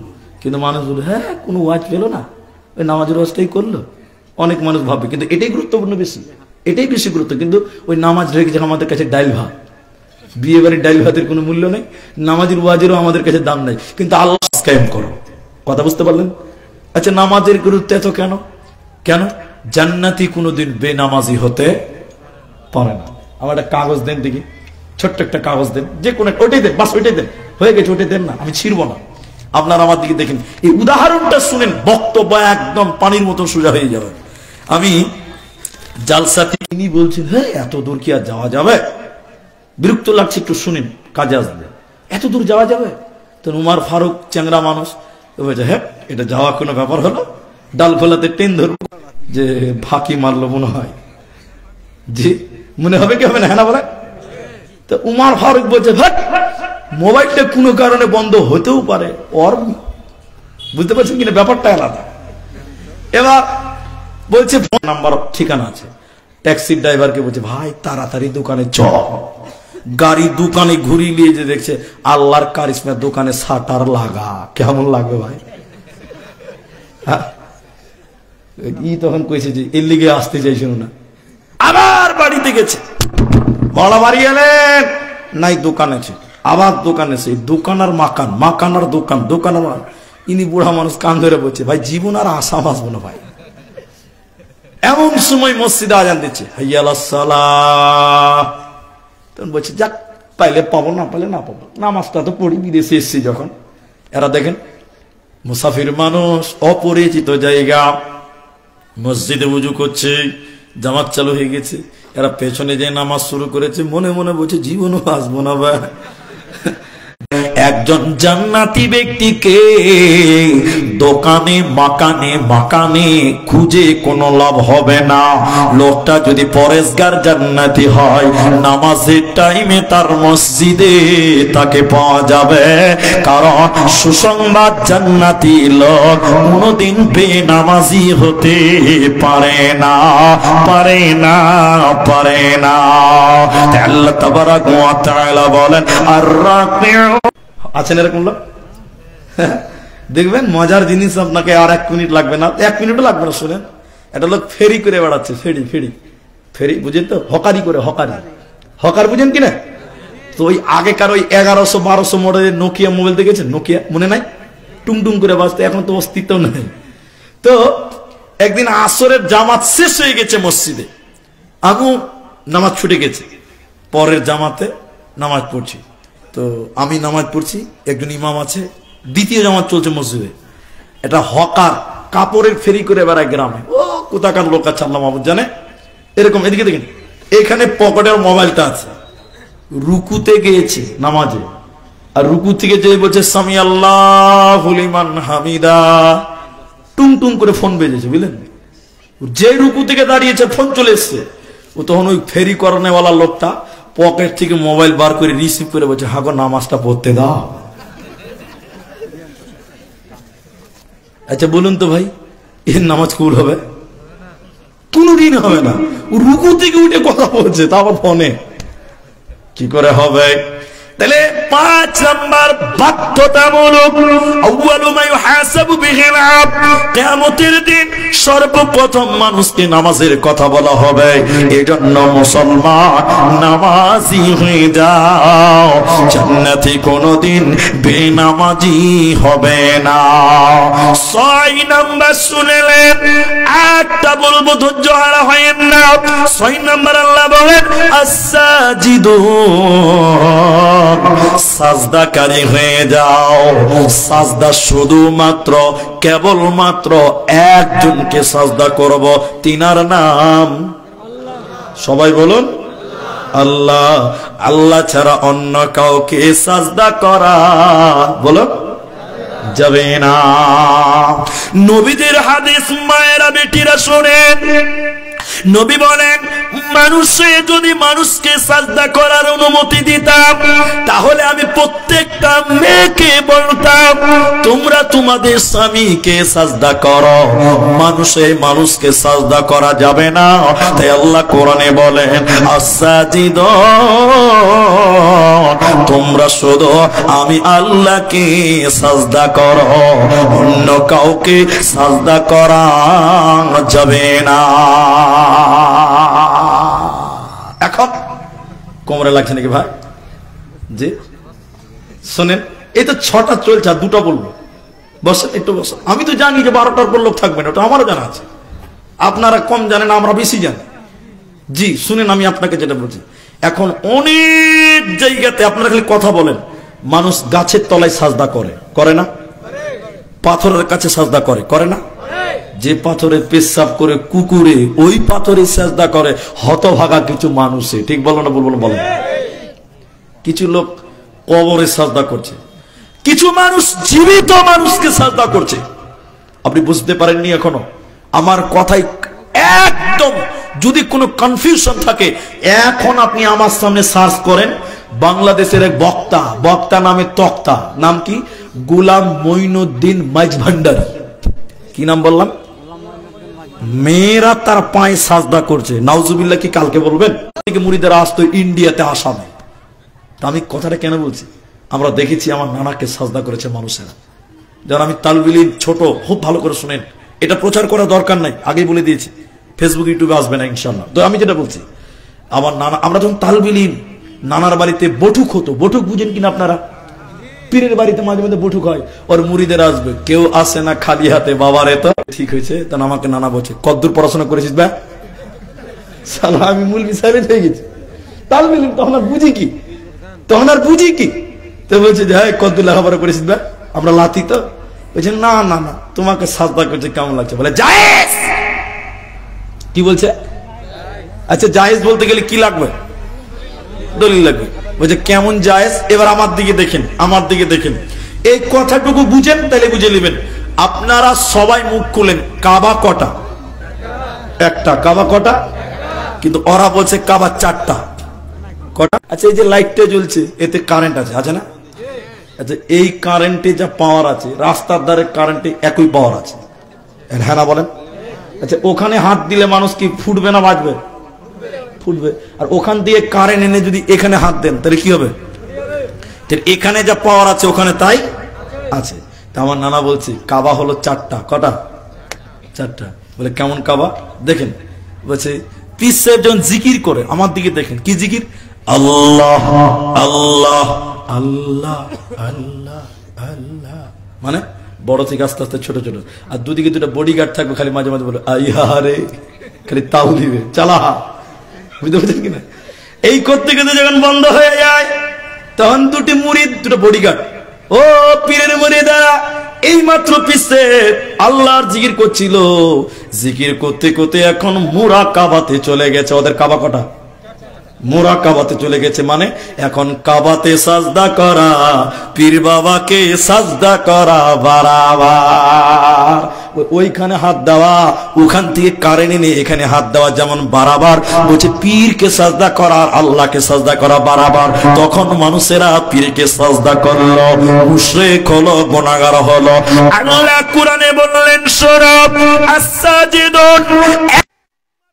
কিন্তু মানুষ বলে, হ্যাঁ কোনো ওয়াজ পেলো না, ওই নামাজের ওয়াজটাই করলো। অনেক মানুষ ভাববে, কিন্তু এটাই গুরুত্বপূর্ণ বেশি, এটাই বেশি গুরুত্ব। কিন্তু ওই নামাজ রেখেছে আমাদের কাছে ডাইল ভাত। বিয়ে বাড়ির ডাইল ভাতের কোনো মূল্য নেই, নামাজের ওয়াজেরও আমাদের কাছে দাম নাই। কিন্তু আল্লাহ কায়েম করো। কথা বুঝতে পারলেন? আচ্ছা, নামাজের গুরুত্ব এত কেন? কেন? জান্নাতি কোনোদিন বেনামাজি হতে পারে না। আমার একটা কাগজ দেন দেখি, ছোট্ট একটা কাগজ দেন, যে কোনো ওইটাই দেন, বাস ওইটাই দেন, হয়ে গেছে, ওইটাই দেন না, আমি ছিড়ব না। আপনার আমার দিকে দেখেন, এই উদাহরণটা শুনেন, বক্তব্য একদম পানির মতো সোজা হয়ে যাবে। আমি জালসা তিনি বলছেন, হ্যাঁ এত দূর কি আর যাওয়া যাবে? বিরক্ত লাগছে, একটু শুনেন, কাজে আসবে। এত দূর যাওয়া যাবে? তো উমার ফারুক চ্যাংরা মানুষ, বলছে হ্যাঁ এটা যাওয়া কোনো ব্যাপার হলো? ডাল খোলাতে ট্রেন ধরবো, যে ফাঁকি মারলো মনে হয়, জি মনে হবে কি হবে না? হ্যাঁ না বলে? তো উমার ফারুক বলছে, ভাই মোবাইলটা কোনো কারণে বন্ধ হতেও পারে, ওর বুঝতে পারছেন কিনা, ব্যাপারটা আলাদা। এবার বলছে ফোন নাম্বার ঠিকানা আছে। ট্যাক্সির ড্রাইভারকে বলছে, ভাই তাড়াতাড়ি দোকানে চ, গাড়ি দোকানে ঘুরিয়ে নিয়ে যে দেখছে আল্লাহর কারিশমা দোকানে শাটার লাগা, কেমন লাগবে ভাই? ই তখন কইছে যে এর লিগে আসতে চাইছিল না, আবার বাড়িতে গেছে, বড় বাড়ি এলেন নাই দোকান আছে, আবার দোকান আছে, দোকান আর মাকান, মাকান আর দোকান, দোকান আর ইনি বুড়া মানুষ কান ধরে বলছে ভাই জীবন আর আশা বাঁচবো না ভাই। এমন সময় মসজিদে আজান দিচ্ছে হাইয়া আলাস সালাহ, তখন বলছে যাক পাইলে পাবো না পাইলে না পাবো, নামাজটা তো পড়ি বিদেশে এসছি যখন। এরা দেখেন মুসাফির মানুষ, অপরিচিত জায়গা, মসজিদে উজু করছে, জামাত চালু হয়ে গেছে, এরা পেছনে যে নামাজ শুরু করেছে, মনে মনে বলছে জীবনও আসবো না ভাই। একজন জান্নাতি ব্যক্তিকে দোকানে মাকানে মাকানে খুঁজে কোনো লাভ হবে না। লোকটা যদি পরেশগার জান্নাতি হয়, নামাজের টাইমে তার মসজিদে তাকে পাওয়া যাবে। কারণ সুসংবাদ, জান্নাতি লোক কোনোদিন বেনামাজি হতে পারে না, পারে না, পারে না। আল্লাহ তাবারাক ওয়া তাআলা বলেন আর রাকিউ, আছেন এরকম লোক? দেখবেন মজার জিনিস, আপনাকে আর 1 মিনিট লাগবে না, 1 মিনিটও লাগবে না। শুনেন, একটা লোক ফেরি করে বেড়াচ্ছে, ফেরি ফেরি ফেরি বুঝেন তো, হকারি করে, হকারি, হকার বুঝেন কিনা? তো ওই আগেকার ওই 1100-1200 মডেলের নোকিয়া মোবাইল দেখেছেন? নোকিয়া মনে নাই? টুমটুম করে বাজতে, এখন তো অস্তিত্ব নেই। তো একদিন আসরের জামাত শেষ হয়ে গেছে মসজিদে, আমি নামাজ ছুটে গেছে, পরের জামাতে নামাজ পড়ছি। তো আমি নামাজ পড়ছি, একজন ইমাম আছে, দ্বিতীয় জামাত চলছে মসজিদে। এটা হকার কাপড়ের ফেরি করে বেড়ায় গ্রামে, ও কোথাকার লোক আছে আল্লাহ মাহমুদ জানে। এরকম এদিকে দেখেন, এখানে পকেটের মোবাইলটা আছে, রুকুতে গিয়েছে নামাজে, আর রুকু থেকে যে বলছে সামি আল্লাহু লিমান হামিদা, টুং টুং করে ফোন বেজেছে, বুঝলেন? যে রুকু থেকে দাঁড়িয়েছে ফোন চলে এসছে। ও তখন ওই ফেরি করানোওয়ালা লোকটা পকেট থেকে মোবাইল বার করে রিসিভ করে বলছে হাগো নামাজটা পড়তে দাও। আচ্ছা বলুন তো ভাই, এর নামাজ কবুল হবে? কোনদিন হবে না। রুকু থেকে উঠে কথা বলছে, তা আবার ফোনে, কি করে হবে? তাহলে 5 নাম্বার বাধ্যতামূলক, আউয়ালু মা ইউহাসাবু বিহিল আবদ, কিয়ামতের দিন সর্বপ্রথম মানুষকে নামাজের কথা বলা হবে। এজন্য মুসলমান নামাজি হয়ে যাও, জান্নাতে কোনোদিন বেনামাজি হবে না। 6 নাম্বার শুনেলেন, একটা বলবো ধৈর্য হারা হয়েন না। 6 নাম্বার আল্লাহ বলেন আস-সাজিদুন, সাজদাকারী হয়ে যাও। সাজদা শুধুমাত্র কেবলমাত্র একজনকে সাজদা করব, তিনার নাম সবাই বলুন আল্লাহ। আল্লাহ ছাড়া অন্য কাউকে সাজদা করা বলো যাবে না। নবীদের হাদিস মায়েরা বেটিরা শোনেন, নবী বলেন মানুষে যদি মানুষকে সাজদা করার অনুমতি দিতাম, তাহলে আমি প্রত্যেকটা মেয়েকে বলতাম তোমরা তোমাদের স্বামীকে সাজদা করো, মানুষে মানুষকে সাজদা করা যাবে না। তাই আল্লাহ কোরআনে বলেন আস-সাজিদুন, তোমরা শুধু আমি আল্লাহকে সাজদা করো, অন্য কাউকে সাজদা করা যাবে না। এখন কোমরে লাগছে নাকি ভাই? জি শোনেন, এই তো 6টা চলছে, আর 2টা বলবো। বসেন একটু বসেন। আমি তো জানি যে 12টার পর লোক থাকবে না, ওটা আমারও জানা আছে। আপনারা কম জানেন, আমরা বেশি জানি। জি শুনেন, আমি আপনাকে যেটা বলছি, এখন অনেক জায়গাতে আপনারা খালি কথা বলেন, মানুষ গাছের তলায় সাজদা করে, করে না? পাথরের কাছে সাজদা করে, করে না? যে পাথরে পেশাব করে কুকুরে, ওই পাথরে সাজদা করে হতভাগা কিছু মানুষে, ঠিক বলো না? বলবো বলেন। কিছু লোক কবরে সাজদা করছে, কিছু মানুষ জীবিত মানুষকে সাজদা করছে। আপনি বুঝতে পারেননি এখনো? আমার কথাই একদম যদি কোনো কনফিউশন থাকে, এখন আপনি আমার সামনে সার্চ করেন, বাংলাদেশের এক বক্তা, বক্তা নামে তক্তা, নাম কি? গোলাম মঈনুদ্দিন মাইজভান্ডারী। কি নাম বললাম? মেয়েরা তার পায়ে সাজদা করছে। নাউজুবিল্লাহ কি কালকে বলবেন? মুরিদেরা আসতো ইন্ডিয়াতে, আসামে তা আমি কথাটা কেন বলছি, আমরা দেখেছি আমার নানাকে সাজদা করেছে মানুষেরা। যেমন আমি তালবিলি ছোট, খুব ভালো করে শুনেন, এটা প্রচার করার দরকার নাই, আগেই বলে দিয়েছি, ফেসবুক ইউটিউবে আসবে না ইনশাল্লাহ। তো আমি যেটা বলছি, আমার নানা, আমরা যখন তালবিলি নানার বাড়িতে বঠুক হতো, বঠুক বুঝেন কিনা আপনারা? পীরের বাড়িতে মাঝে মাঝে বঠুক হয়, ওর মুড়িদের আসবে, কেউ আসে না খালি হাতে, বাবার এত ঠিক হয়েছে। তখন আমাকে নানা বলছে, কদ্দূর পড়াশোনা করেছিস বা? সালা আমি মুলবি সাইলেন্ট হয়ে গেছি। তালবিল তখন আর বুঝি কি, তখন আর বুঝি কি? তো বলছে যে হ্যাঁ কদ্দূর লেখাপড়া করেছিস বা? আমরা লাতি তো। বলছে না না না, তোমাকে সাজদা করছে কেমন লাগছে? বলে জায়েজ। কি বলছে? আচ্ছা জায়েজ বলতে গেলে কি লাগবে? দলিল লাগবে। বলছে কেমন জায়েজ? এবার আমার দিকে দেখেন, আমার দিকে দেখেন, এই কথাটুকু বুঝেন তাহলে বুঝে নেবেন। আপনারা সবাই মুখ খুলেন, কাবা কটা? একটা। কাবা কটা? কিন্তু ওরা বলছে কাবা 4টা। কটা? আচ্ছা এই যে লাইটটা জ্বলছে এতে কারেন্ট আছে, আছে না? আচ্ছা এই কারেন্টে যা পাওয়ার আছে, রাস্তার ধারে কারেন্টে একই পাওয়ার আছে, হ্যাঁ না বলেন? আচ্ছা ওখানে হাত দিলে মানুষ কি ফুটবে না বাঁচবে? ফুটবে। আর ওখান দিয়ে কারেন্ট এনে যদি এখানে হাত দেন তাহলে কি হবে? এখানে যা পাওয়ার আছে ওখানে তাই আছে। তা আমার নানা বলছে কাবা হলো 4টা। কটা? 4টা। বলে কেমন কাবা? দেখেন, বলছে পীর সাহেব যখন জিকির করে, আমার দিকে দেখেন, কি জিকির? আল্লাহ আল্লাহ আল্লাহ আল্লাহ আল্লাহ, মানে বড় থেকে আস্তে আস্তে ছোট ছোট। আর দুদিকে দুটো বডিগার্ড থাকবে, খালি মাঝে মাঝে বলে আইহারে, খালি তাও দিবে, চালা। বুঝতে পারছেন কিনা? এই করতে করতে যখন বন্ধ হয়ে যায় তখন দুটি মুরিদ, দুটো বডিগার্ড, ও পীরের মুরিদা, এই মাত্র পিছে আল্লাহর জিকির করছিল, জিকির করতে করতে এখন মুরাকাবাতে চলে গেছে। ওদের কাবা কটা? মুরাকাবাতে চলে গেছে, মানে এখন কাবাতে সাজদা করা, পীর বাবাকে সাজদা করা বারাবার। ওইখানে হাত দেওয়া, ওখান থেকে কারেন্ট এনে এখানে হাত দেওয়া যেমন বারাবার। বলছে পীরকে সাজদা করা আর আল্লাহকে সাজদা করা বারাবার। তখন মানুষেরা পীরকে সাজদা করলো, মুশরিক হলো, গুনাহগার হলো। আল্লাহ কোরআনে বললেন সূরা আস-সাজিদুন,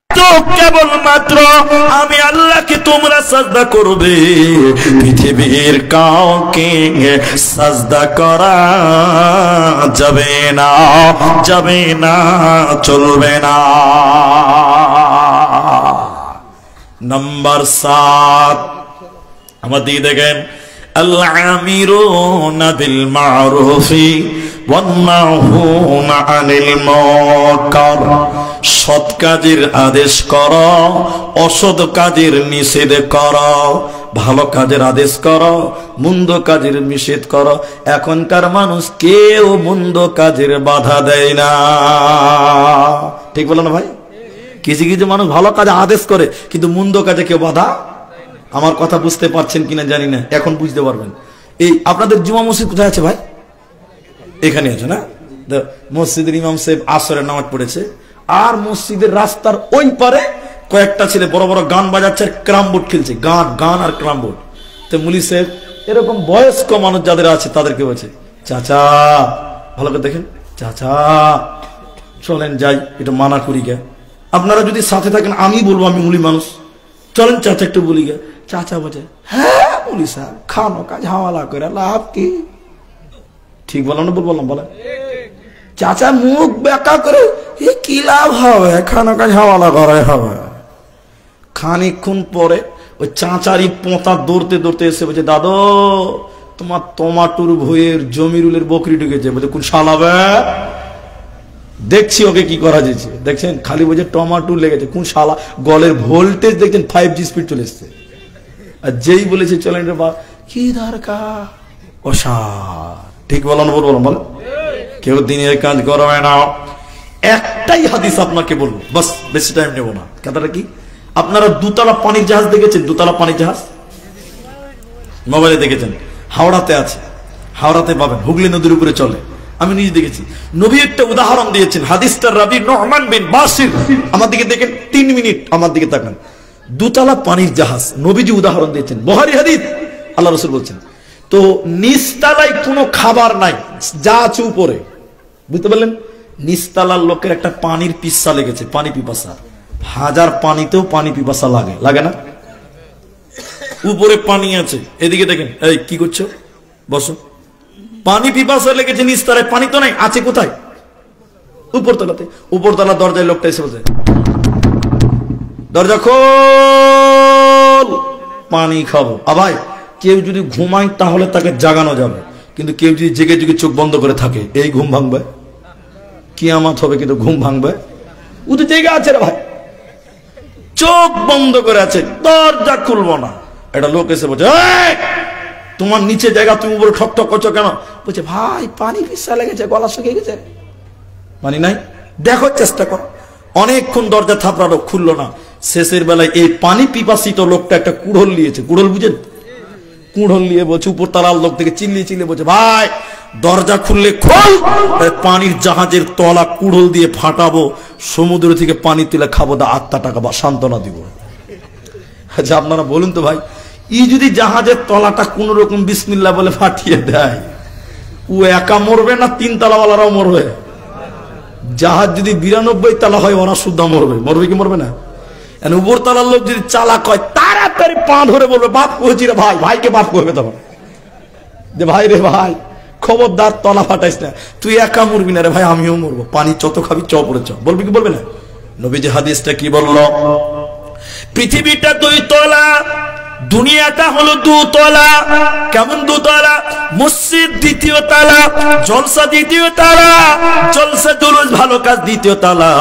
তো কেবলমাত্র আমি আল্লাহকে তোমরা সাজদা করবে, পৃথিবীর কাউকে সাজদা করা যাবে না, যাবে না, চলবে না। নাম্বার 7 আমাদের দেখেন, আল-আমিরুনা বিল মারুফি ওয়ান নাহুনা আনিল মুনকার। সৎ কাজের আদেশ করো, অসৎ কাজের নিষেধ করো, ভালো কাজের আদেশ করো, মন্দ কাজের নিষেধ করো। এখনকার মানুষ কেউ মন্দ কাজের বাধা দেয় না, ঠিক বলো না ভাই? কিছু কিছু মানুষ ভালো কাজে আদেশ করে কিন্তু মন্দ কাজে কেউ বাধা। আমার কথা বুঝতে পারছেন কিনা জানি না, এখন বুঝতে পারবেন। এই আপনাদের জুমা মসজিদ কোথায় আছে ভাই? এখানে আছে না? মসজিদের ইমাম সাহেব আসরের নামাজ পড়েছে, আর মসজিদের রাস্তার ওই পারে কয়েকটা ছেলে বড় বড় গান বাজাচ্ছে আর ক্রাম বোর্ড খেলছে, গান গান আর ক্রাম বোর্ড। তো মুলি সাহেব এরকম বয়স্ক মানুষ যাদের আছে তাদেরকে বলছে, চাচা ভালো করে দেখেন, চাচা চলেন যাই, এটা মানা করি গে। আপনারা যদি সাথে থাকেন আমি বলবো আমি মুলি মানুষ, চলেন চাচা একটু বলি গে। চাচা বলছে হ্যাঁ মুলি সাহেব, খানো কাজ হাওয়ালা করে লাভ কি? ঠিক বললাম না ভুল বললাম? বলেন। চাচা মুখ বেকা করে কি লাভ হবে, খানো কাজ হাওয়ালা করে হবে। খানিকক্ষণ পরে ওই চাচারি পোঁতা দৌড়তে দৌড়তে এসে বলছে, দাদু তোমার টমাটুর ভুঁইয়ের জমিরুলের বকরি ঢুকেছে। বলছে কোন শালাবে? দেখছি ওকে কি করা যাচ্ছে। দেখছেন খালি বলছে টমাটুর লেগেছে, কোন শালা? গলের ভোল্টেজ দেখছেন 5G স্পিড চলে এসছে। আর যেই বলেছে চলেন রে বা, কি দরকার অসার। ঠিক বললাম বল বললাম বল? কেউ দিনের কাজ করবে না। একটাই হাদিস আপনাকে বলবো, বাস বেশি টাইম নেব না। কথাটা কি? আপনারা দুতলা পানির জাহাজ দেখেছেন? দুতলা পানির জাহাজ মোবাইলে দেখেছেন? হাওড়াতে আছে, হাওড়াতে পাবেন, হুগলি নদীর উপরে চলে। আমি নিজে দেখেছি। নবী একটা উদাহরণ দিয়েছেন, হাদিসটার রাবি নুমান বিন বাশির। আমার দিকে দেখেন, 3 মিনিট আমার দিকে তাকান। দুতলা পানির জাহাজ নবীজি উদাহরণ দিয়েছেন, বুখারী হাদিস। আল্লাহ রাসূল বলছেন, তো নিচতলায় কোনো খাবার নাই, যা আছে উপরে। বুঝতে পারলেন? নিচতলার লোকের একটা পানির পিপাসা লেগেছে, পানি পিপাসা। হাজার পানিতেও পানি পিপাসা লাগে, লাগে না? উপরে পানি আছে, এদিকে দেখেন, এই কি করছো, বসো। পানি পিপাসা লেগেছে, নিস্তারায় পানি তো নাই, আছে কোথায়? উপরতলাতে। উপরতলা দরজায় লোকটা এসে বলছে, দরজা খোল, পানি খাবো। ভাই, কেউ যদি ঘুমায় তাহলে তাকে জাগানো যাবে, কিন্তু কেউ যদি জেগে জেগে চোখ বন্ধ করে থাকে, এই ঘুম ভাঙবে, কিয়ামত হবে, কিন্তু ঘুম ভাঙবে। ও তো জেগে আছে রে ভাই, চোখ বন্ধ করে আছে, দরজা খুলবো না। একটা লোক এসে বলছে, তোমার নিচে জায়গা, তুমি উপরে ঠক ঠক করছো কেন? বলছে, ভাই পানি পিসা লেগেছে, গলা শুকিয়ে গেছে, পানি নাই, দেখো চেষ্টা করো। অনেকক্ষণ দরজা থাপড়ালো, খুললো না। শেষের বেলায় এই পানি পিপাসিত লোকটা একটা কুড়োল নিয়েছে, কুড়োল বুঝেন, কুড়োল নিয়ে বলছে, উপর তালার লোক থেকে চিল্লিয়ে চিল্লিয়ে বলছে, ভাই দরজা খুললে খোল, পানির জাহাজের তলা কুড়োল দিয়ে ফাটাবো, সমুদ্র থেকে পানি তুলে খাবো, দা আত্মা টাকা বা সান্ত্বনা দিব। আচ্ছা আপনারা বলুন তো ভাই, ই যদি জাহাজের তলাটা কোন রকম বিসমিল্লাহ বলে ফাটিয়ে দেয়, ও একা মরবে না 3 তলাওয়ালারাও মরবে? জাহাজ যদি 92 তলা হয়, ওরা সুদ্ধা মরবে, মরবে কি মরবে না? উপর তলার লোক যদি চালাক হয়, তাড়াতাড়ি পা ধরে বলবে, বাপ করেছি রে ভাই, ভাইকে বাপ করবে তখন, যে ভাই রে ভাই খবরদার তলা ফাটাইস না, তুই একা মরবি না রে ভাই, আমিও মরবো, পানি যত খাবি চ পড়ে চ, বলবি কি বলবে না? নবীজি হাদিসটা কি বলল? পৃথিবীটা 2 তলা, দুনিয়াটা হলো 2 তলা। কেমন 2 তলা? মসজিদ 2য় তলা, জলসা 2য় তলা, জলসা জুলুস ভালো কাজ 2য় তলা,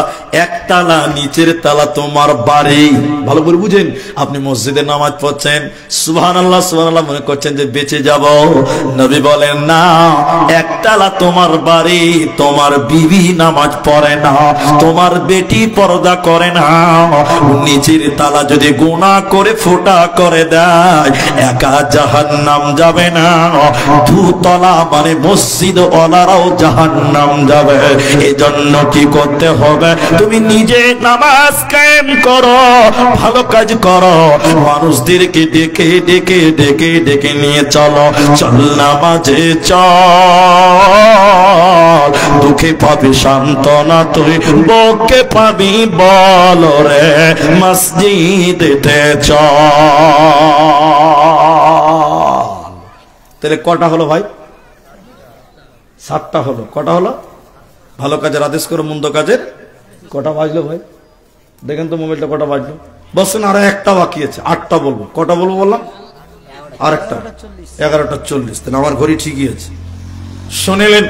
1 তলা নিচের তলা তোমার বাড়ি। ভালো করে বুঝেন, আপনি মসজিদে নামাজ পড়ছেন, সুবহানাল্লাহ সুবহানাল্লাহ মনে করছেন যে বেঁচে যাব, নবী বলেন না, 1 তলা তোমার বাড়ি, তোমার বিবি নামাজ পড়ে না, তোমার বেটি পর্দা করে না, নিচের তলা যদি গুনাহ করে ফোঁটা করে দেয়, একা জাহান্নাম যাবে না, 2 তলা মানে মসজিদ ওয়ালারাও জাহান্নাম যাবে। এজন্য কি করতে হবে? তুমি নিজে নামাজ কায়েম করো, ভালো কাজ করো, মানুষদেরকে ডেকে ডেকে ডেকে ডেকে নিয়ে চলো, চল নামাজে চল, দুঃখে পাবি সান্ত্বনা তুই, বকে পাবি বল রে, মসজিদেতে চল। তাহলে কটা হলো ভাই? 7টা হলো। কটা হলো? ভালো কাজের আদেশ করো, মন্দ কাজের কটা বাজলো ভাই? দেখেন তো মোবাইলটা কটা বাজলো। বসেন, আর একটা বাকি আছে, 8টা বলবো। কটা বলবো বললাম? আর একটা 11:40। তাহলে আমার ঘড়ি ঠিকই আছে। শুনলেন?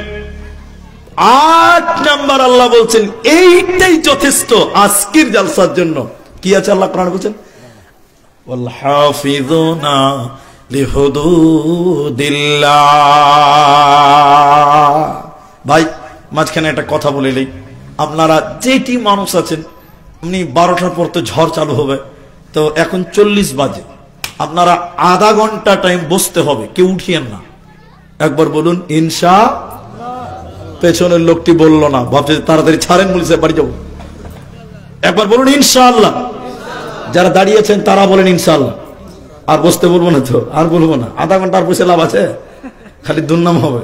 8 নাম্বার আল্লাহ বলছেন, এইটাই যথেষ্ট আজকের জালসার জন্য। কি আছে আল্লাহ কোরআনে বলছেন? ওয়াল হাফিজুনা লিহুদুদিল্লাহ। ভাই মাঝখানে একটা কথা বলে নেই, আপনারা যেটি মানুষ আছেন, আপনি 12টার পর তো ঝড় চালু হবে, তো এখন 40 বাজে, আপনারা আধা ঘন্টা টাইম বসতে হবে, কেউ উঠিয়েন না। একবার বলুন ইনশাআল্লাহ। পেছনের লোকটি বললো না, ভাবছে তাড়াতাড়ি ছাড়েন, বলেছে বাড়ি যাবো। একবার বলুন ইনশাআল্লাহ। যারা দাঁড়িয়েছেন তারা বলেন ইনশাআল্লাহ। আর বসতে বলবো না তো, আর বলবো না, আধা ঘন্টা আর বসে লাভ আছে, খালি দুর্নাম হবে।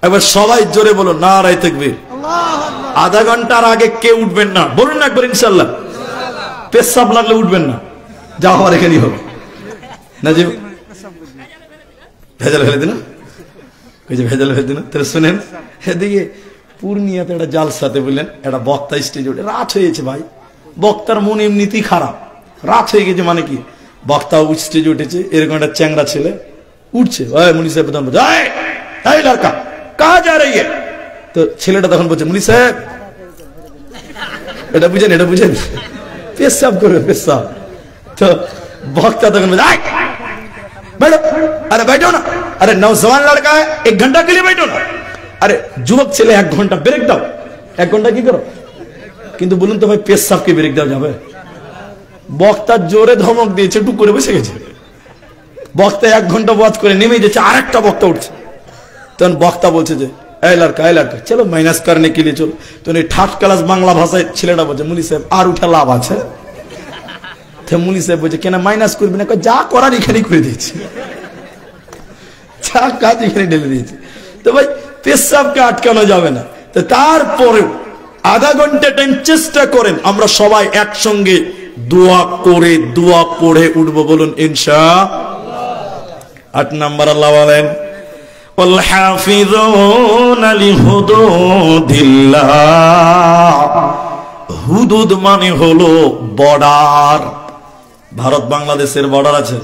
একবার সবাই জোরে বলো নারায়ে তাকবীর। আধা ঘন্টার আগে কেউ উঠবেন না, বলুন না একবার ইনশাআল্লাহ। পেশাব লাগলে উঠবেন না, যা হওয়ার এখানেই হবে না। যে ভেজাল ফেলে দিন, ভেজাল ফেলে দিন। তাহলে শুনেন, এদিকে পূর্ণিয়াতে একটা জালসাতে বললেন, একটা বক্তা স্টেজে উঠে, রাত হয়েছে ভাই, বক্তার মন এমনিতেই খারাপ, রাত হয়ে গেছে মানে কি, বক্তা স্টেজে উঠেছে, এরকম একটা চ্যাংরা ছেলে উঠছে, মুনি সাহেব প্রধান বলছে, এই লড়কা কাহা যা রही है? তো ছেলেটা তখন বলছে, মুনি সাহেব, এটা বুঝেন, এটা বুঝেন, পেশাব করবে, পেশাব। তো বক্তা তখন বলছে, बैठो, अरे बैठो ना, अरे नौजवान लड़का है, 1 घंटा के लिए बैठो ना। अरे যুবক ছেলে 1 ঘন্টা ব্রেক দাও। 1 ঘন্টা কি করো? কিন্তু বলুন তো ভাই, পেশাবকে ব্রেক দেওয়া যাবে? বক্তা জোরে ধমক দিয়েছে, টুক করে বসে গেছে। বক্তা 1 ঘন্টা ওয়াজ করে নেমে যাচ্ছে, আরেকটা বক্তা উঠছে। তখন বক্তা বলছে যে, এই লড়কা, এই লড়কা, চলো মাইনাস করনে কে লিয়ে চলো। তো থার্ড ক্লাস বাংলা ভাষায় ছেলেটা বলছে, মুনি সাহেব আর উঠে লাভ আছে? মুনি সাহেব বলছে, কেন মাইনাস করবি না? যা করার এখানেই করে দিয়েছি, যা কাজ এখানে ঢেলে দিয়েছি। তো ভাই পেশাবকে আটকানো যাবে না। তো তারপরেও আধা ঘন্টা টাইম চেষ্টা করেন, আমরা সবাই একসঙ্গে দোয়া করে দোয়া পড়ে উঠবো, বলুন ইনশাআল্লাহ। 8 নাম্বার আল্লাহ বলেন ওয়াল হাফিজুনা লিহুদুদিল্লাহ। হুদুদ মানে হলো বর্ডার। ভারত বাংলাদেশের বর্ডার আছে,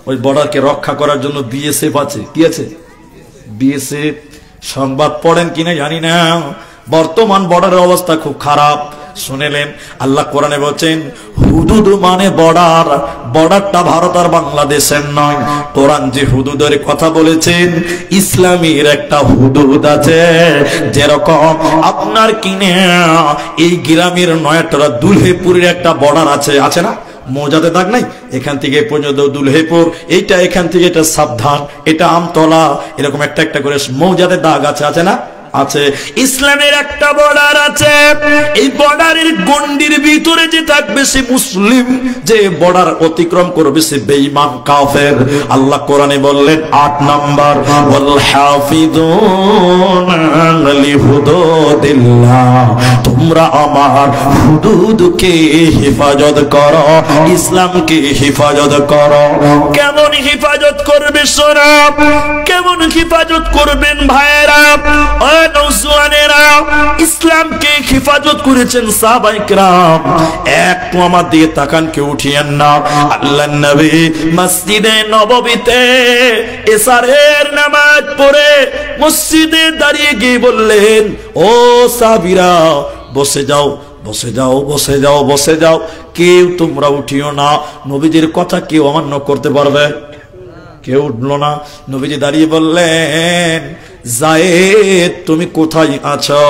ওই বর্ডারকে রক্ষা করার জন্য বিএসএফ আছে। কি আছে? বিএসএফ। সংবাদ পড়েন কিনা জানি না, বর্তমান বর্ডারের অবস্থা খুব খারাপ। শুনেলেন আল্লাহ কোরআনে বলছেন হুদুদ মানে বর্ডার। বর্ডারটা ভারত আর বাংলাদেশের নয়। কোরআন যে হুদুদের কথা বলেছেন, ইসলামের একটা হুদুদ আছে। যেরকম আপনার কিনে এই গ্রামের নয়াটরা দুলহেপুরের একটা বর্ডার আছে, আছে না? মৌজাতে দাগ নাই, এখান থেকে পর্যন্ত দুলহেপুর, এইটা এখান থেকে এটা সাবধান, এটা আমতলা, এরকম একটা একটা করে মৌজাতে দাগ আছে, আছে না? আছে। ইসলামের একটা বর্ডার আছে। এই বর্ডারের গন্ডির ভিতরে যে থাকবে সে মুসলিম, যে বর্ডার অতিক্রম করবে সে বেঈমান কাফের। আল্লাহ কোরআনে বললেন 8 নাম্বার ওয়াল হাফিজুনা লিহুদুদিল্লাহ, তোমরা আমার হুদুদকে হেফাজত করো, ইসলামকে হেফাজত করো। কেমন হেফাজত করবে সোনা? কেমন হেফাজত করবেন ভাইয়েরা? ইসলামকে হেফাজত করেছেন সাহাবায়ে কেরাম। একটু আমার দিকে তাকান, কেউ উঠিয়েন না। আল্লাহর নবী মসজিদে নববীতে এশারের নামাজ পড়ে মসজিদে দাঁড়িয়ে গিয়ে বললেন, ও সাহাবীরা বসে যাও, বসে যাও, বসে যাও, বসে যাও, কেউ তোমরা উঠিও না। নবীজির কথা কেউ অমান্য করতে পারবে? কেউ উঠলো না। নবীজি দাঁড়িয়ে বললেন, যায়েদ তুমি কোথায় আছো?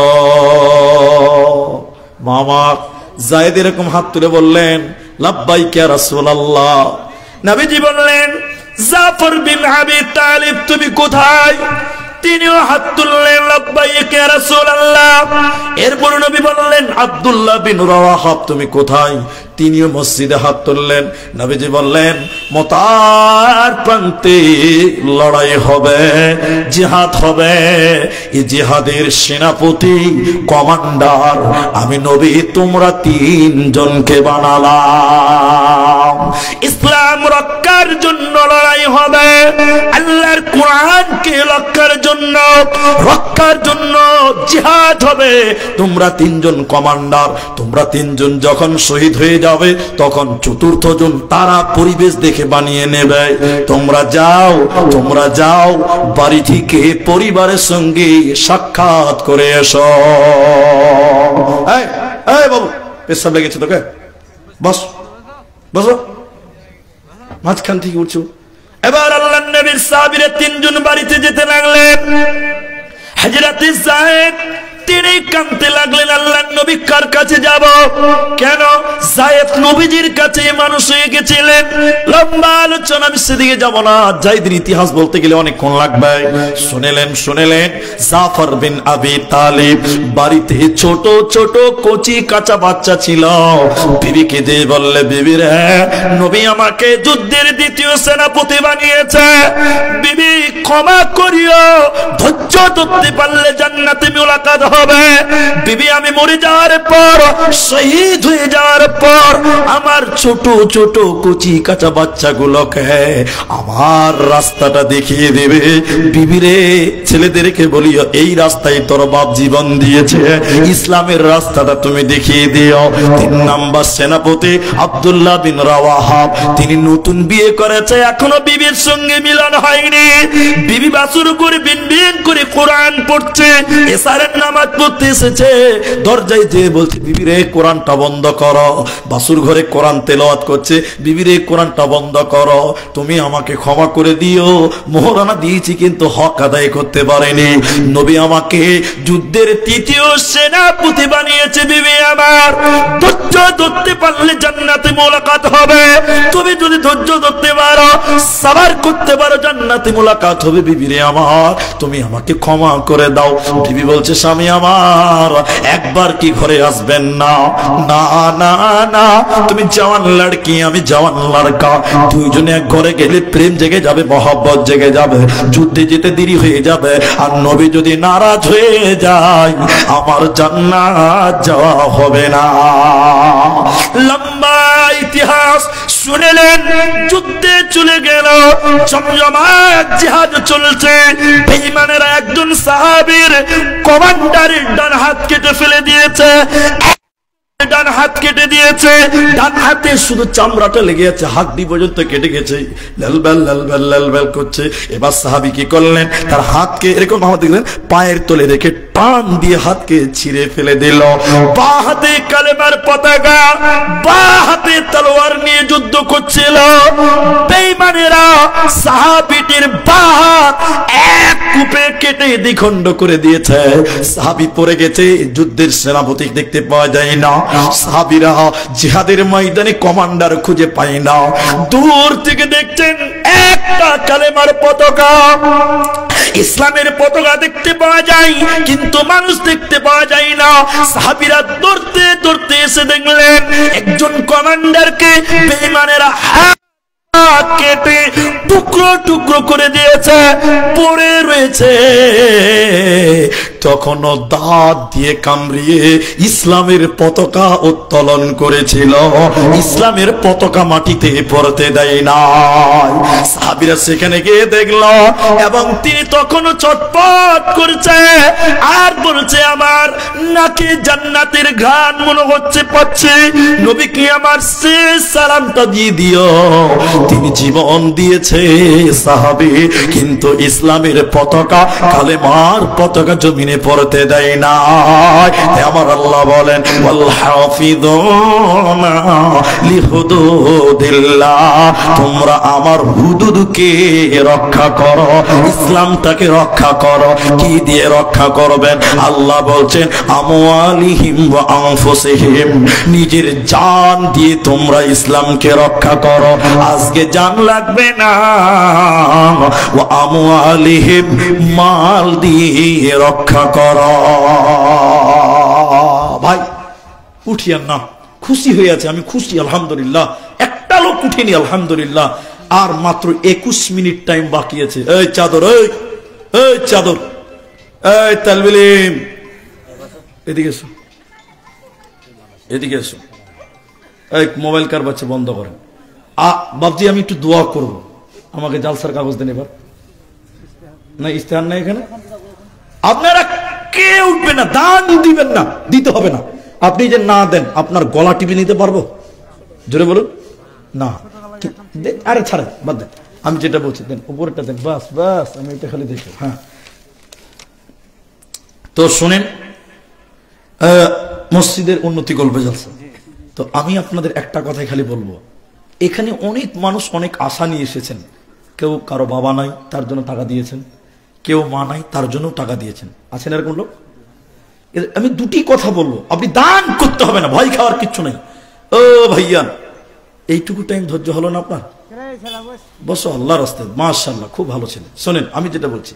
মামা যায়েদ এরকম হাত তুলে বললেন, লাব্বাইক ইয়া রাসূলুল্লাহ। নবীজি বললেন, জাফর বিন আবি তালিব তুমি কোথায়? তিনিও হাত তুললেন, লাব্বাইক ইয়া রাসূলুল্লাহ। এরপর নবী বললেন, আব্দুল্লাহ বিন রাওয়াহা তুমি কোথায়? তিনিও মসজিদে হাত তুললেন। নবীজি বললেন, মতার প্রান্তে লড়াই হবে, জিহাদ হবে। এই জিহাদের সেনাপতি কমান্ডার আমি নবী, তোমরা 3 জনকে বানালাম। ইসলাম রক্ষার জন্য লড়াই হবে, আল্লাহর কোরআনকে রক্ষার জন্য, রক্ষার জন্য জিহাদ হবে। তোমরা 3 জন কমান্ডার, তোমরা 3 জন যখন শহীদ হয়ে যাবে তখন 4র্থ জন তারা পরিবেশ দেখে বানিয়ে নেবে। তোমরা যাও, তোমরা যাও, বাড়ি থেকে পরিবারের সঙ্গে সাক্ষাৎ করে এসো। এই বাবু, পেশাব লেগেছে তোকে, বস, বসো। মাঝখান থেকে উঠছো। এবার আল্লাহর নবীর সাহাবীরা 3 জন বাড়িতে যেতে লাগলেন। হযরতে যায়েদ তিনি কাঁদতে লাগলেন, আল্লাহর নবী কার কাছে যাব? কেন? যায়েদ নবীজির কাছে মানুষ হয়ে গেছিলেন। লম্বা আলোচনা, আমি সেদিকে যাব না, যায়েদের ইতিহাস বলতে গেলে অনেকক্ষণ লাগবে। শুনেলেন জাফর বিন আবি তালিব বাড়িতে ছোট ছোট কচি কাঁচা বাচ্চা ছিল। বিবিকে দিয়ে বললে, বিবি রে, নবী আমাকে যুদ্ধের 2য় সেনাপতি বানিয়েছে, বিবি ক্ষমা করিও, ধৈর্য ধরতে পারলে জান্নাতে মুলাকাত হবে। বিবি আমি মরে যাওয়ার পর, শহীদ হয়ে যাওয়ার পর আমার ছোট ছোট কচি কাঁচা বাচ্চাগুলোকে আমার রাস্তাটা দেখিয়ে দেবে। বিবি রে, ছেলেদেরকে বলিও এই রাস্তায় তোর বাপ জীবন দিয়েছে, ইসলামের রাস্তাটা তুমি দেখিয়ে দিও। 3 নাম্বার সেনাপতি আব্দুল্লাহ বিন রাওয়াহা, তিনি নতুন বিয়ে করেছে, এখনো বিবির সঙ্গে মিলন হয়নি। বিবি বাসুর করে বিন বিন করে কোরআন পড়ছে, এশারের নামাজ পড়তে এসেছে। দরজায় যেয়ে বলছে, বিবি রে কোরআনটা বন্ধ করো। বাসুর ঘরে কোরআন তেলাওয়াত করছে, বিবি রে কোরআনটা বন্ধ করো, তুমি আমাকে ক্ষমা করে দিও, মোহরানা দিয়েছি কিন্তু হক আদায় করতে পারেনি। নবী আমাকে যুদ্ধের 3য় সেনাপতি বানিয়েছে। বিবি আমার, ধৈর্য ধরতে পারলে জান্নাতে মুলাকাত হবে। তুমি যদি ধৈর্য ধরতে পারো, সাবার করতে পারো, জান্নাতে মুলাকাত হবে। বিবি রে আমার, তুমি আমাকে ক্ষমা করে দাও। বিবি বলছে, স্বামী আমার, একবার কি ঘরে আসবেন না? না না না, তুমি জওয়ান লড়কি, আমি জওয়ান লড়কা, 2 জনে এক ঘরে গেলে প্রেম জেগে যাবে, মহব্বত জেগে যাবে, যুদ্ধে যেতে দেরি হয়ে যাবে। আর নবী যদি নারাজ হয়ে যায়, আমার জান্নাত যাওয়া হবে না। লম্বা ইতিহাস শুনলেন। যুদ্ধে চলে গেল, জমজমাট জিহাদ চলছে। বেঈমানেরা একজন সাহাবীর কমান্ডারের ডান হাত কেটে ফেলে দিয়েছে, ডান হাত কেটে দিয়েছে। ডান হাতে শুধু চামড়াটা লেগে আছে, হাড্ডি পর্যন্ত কেটে গেছে, লালবাল লালবাল লালবাল করছে। এবার সাহাবী কি করলেন, তার হাতকে এরকম ভাবে দেখলেন, পায়ের তলে রেখে টান দিয়ে হাতকে ছিঁড়ে ফেলে দিল। বা হাতে কালেমার পতাকা, বা হাতে তলোয়ার নিয়ে যুদ্ধ করছিল। বেঈমানেরা সাহাবীটির বা হাত এক কূপে কেটে দ্বিখণ্ড করে দিয়েছে। সাহাবী পড়ে গেছে, যুদ্ধের সেনাপতি দেখতে পাওয়া যায় না। সাহাবীরা জিহাদের ময়দানে কমান্ডার খুঁজে পায় না। দূর থেকে দেখছেন একটা কালেমার পতাকা, ইসলামের পতাকা দেখতে পাওয়া যায়, কিন্তু মানুষ দেখতে পাওয়া যায় না। সাহাবীরা দৌড়তে দৌড়তে এসে দেখলেন একজন কমান্ডারকে বেঈমানেরা কেটে টুকরো টুকরো করে দিয়েছে, পড়ে রয়েছে। তখনও দাঁত দিয়ে কামড়িয়ে ইসলামের পতাকা উত্তোলন করেছিল, ইসলামের পতাকা মাটিতে পড়তে দেয় না। সাহাবীরা সেখানে গিয়ে দেখল, এবং তিনি তখনও ছটফট করছে আর বলছে, আমার নাকি জান্নাতের ঘ্রাণ মনে হচ্ছে পাচ্ছে, নবীকে আমার শেষ সালামটা দিয়ে দিও। তিনি জীবন দিয়েছে সাহাবী, কিন্তু ইসলামের পতাকা, কালেমার পতাকা জমিনে পড়তে দেয় না। আমার আল্লাহ বলেন, ওয়াল হাফিযুনা লিহুদুদিল্লাহ, তোমরা আমার হুদুদকে রক্ষা করো, ইসলামটাকে রক্ষা করো। কি দিয়ে রক্ষা করবেন? আল্লাহ বলছেন, আমওয়ালিহিম ওয়া আনফুসিহিম, নিজের জান দিয়ে তোমরা ইসলামকে রক্ষা করো। আজকে জান লাগবে না, ওয়া আমওয়ালিহিম, মাল দিয়ে রক্ষা করো। ভাই উঠিয়েন না, খুশি হয়ে আছে, আমি খুশি আলহামদুলিল্লাহ। একটা লোক উঠেনি আলহামদুলিল্লাহ। আর মাত্র 21 মিনিট টাইম বাকি আছে। এই চাদর, এই চাদর, এই তালবিলিম, এদিকে এসো, এদিকে এসো। এই মোবাইল কার বাচ্চা বন্ধ করেন। বাবজি আমি একটু দোয়া করব, আমাকে জালসার কাগজ দেন এবার। না ইস্তেহার নাই এখানে, আপনারা কে উঠবে না, দান দিবেন না, দিতে হবে না। আপনি যে না দেন, আপনার গলা টিপে নিতে পারবো? জোরে বলুন না। আরে ছাড়েন, বাদ দেন, আমি যেটা বলছি দেন, উপরেরটা দেন, বাস বাস, আমি এটা খালি দেখি। হ্যাঁ, তো শোনেন, মসজিদের উন্নতি গল্পে জালসা। তো আমি আপনাদের একটা কথাই খালি বলবো, এখানে অনেক মানুষ অনেক আশা নিয়ে এসেছেন। কেউ কারো বাবা নাই, তার জন্য টাকা দিয়েছেন, কেউ মা নাই, তার জন্য টাকা দিয়েছেন। আছেন এরকম লোক? আমি দুটি কথা বলবো, আপনি দান করতে হবে না, ভয় খাওয়ার কিচ্ছু নাই। ও ভাইয়া, এইটুকু টাইম ধৈর্য হলো না আপনার? বসো, আল্লাহর রাস্তায়, মাশাআল্লাহ, খুব ভালো ছিলেন। শোনেন, আমি যেটা বলছি,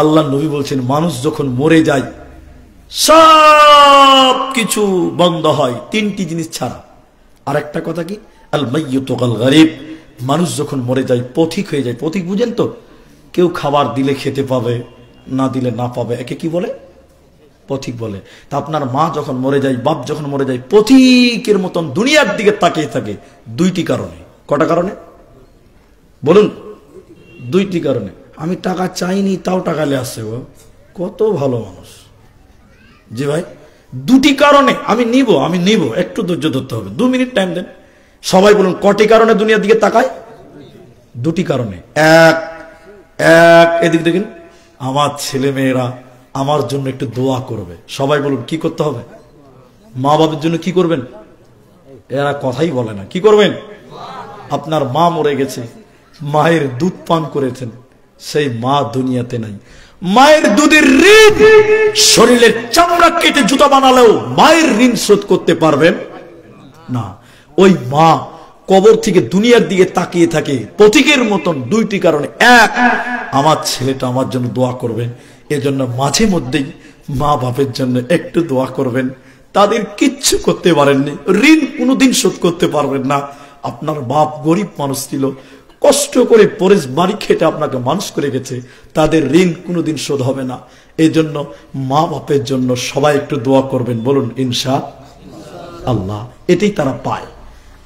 আল্লাহ নবী বলছেন, মানুষ যখন মরে যায় সব কিছু বন্ধ হয়, তিনটি জিনিস ছাড়া। আর একটা কথা কি, আল মাইয়িতু কাল গারিব, মানুষ যখন মরে যায় পথিক হয়ে যায়। পথিক বুঝেন তো? কেউ খাবার দিলে খেতে পাবে, না দিলে না পাবে, একে কি বলে? পথিক বলে। তা আপনার মা যখন মরে যায়, বাপ যখন মরে যায়, পথিকের মতন দুনিয়ার দিকে তাকিয়ে থাকে। দুইটি কারণে। কটা কারণে বলুন? দুইটি কারণে। আমি টাকা চাইনি, তাও টাকা নিয়ে আসছে, কত ভালো মানুষ। জি ভাই, দুটি কারণে। আমি নিব, একটু ধৈর্য ধরতে হবে, 2 মিনিট টাইম দেন। সবাই বলুন, কটি কারণে দুনিয়ার দিকে তাকায়? দুটি কারণে। এক, এদিক দেখেন, আমার ছেলে মেয়েরা আমার জন্য একটু দোয়া করবে। সবাই বলুন, কি করতে হবে? মা বাবার জন্য কি করবেন? এরা কথাই বলে না, কি করবেন? আপনার মা মরে গেছে, মায়ের দুধ পান করেছেন, সেই মা দুনিয়াতে নাই। মায়ের দুধের ঋণ, শরীরের চামড়া কেটে জুতা বানালেও মায়ের ঋণ শোধ করতে পারবেন না। ওই মা কবর থেকে দুনিয়ার দিকে তাকিয়ে থাকে পথিকের মতন। দুইটি কারণে। এক, আমার ছেলেটা আমার জন্য দোয়া করবেন। এজন্য মাঝে মধ্যেই মা বাপের জন্য একটু দোয়া করবেন। তাদের কিচ্ছু করতে পারেননি, ঋণ কোনোদিন শোধ করতে পারবেন না। আপনার বাপ গরিব মানুষ ছিল, কষ্ট করে পরেশ বাড়ি খেটে আপনাকে মানুষ করে গেছে, তাদের ঋণ কোনোদিন শোধ হবে না। এই জন্য মা বাপের জন্য সবাই একটু দোয়া করবেন, বলুন ইনশাআল্লাহ। এটাই তারা পায়।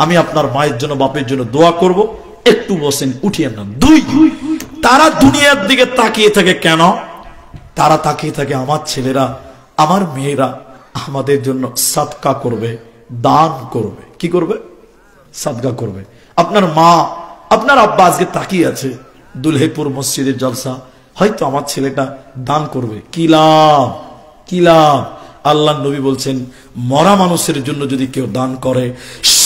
আমি আপনার মায়ের জন্য বাপের জন্য দোয়া করব, একটু বসেন, উঠিয়ে নাম। 2, তারা দুনিয়ার দিকে তাকিয়ে থাকে কেন? তারা তাকিয়ে থাকে আমার ছেলেরা, আমার মেয়েরা আমাদের জন্য সাদকা করবে, দান করবে। কি করবে? সাদকা করবে। আপনার মা, আপনার আব্বা আজকে তাকিয়ে আছে দুলহেপুর মসজিদের জলসা, হয়তো আমার ছেলেটা দান করবে। কি লাভ, কি লাভ? আল্লাহ নবী বলছেন, মরা মানুষের জন্য যদি কেউ দান করে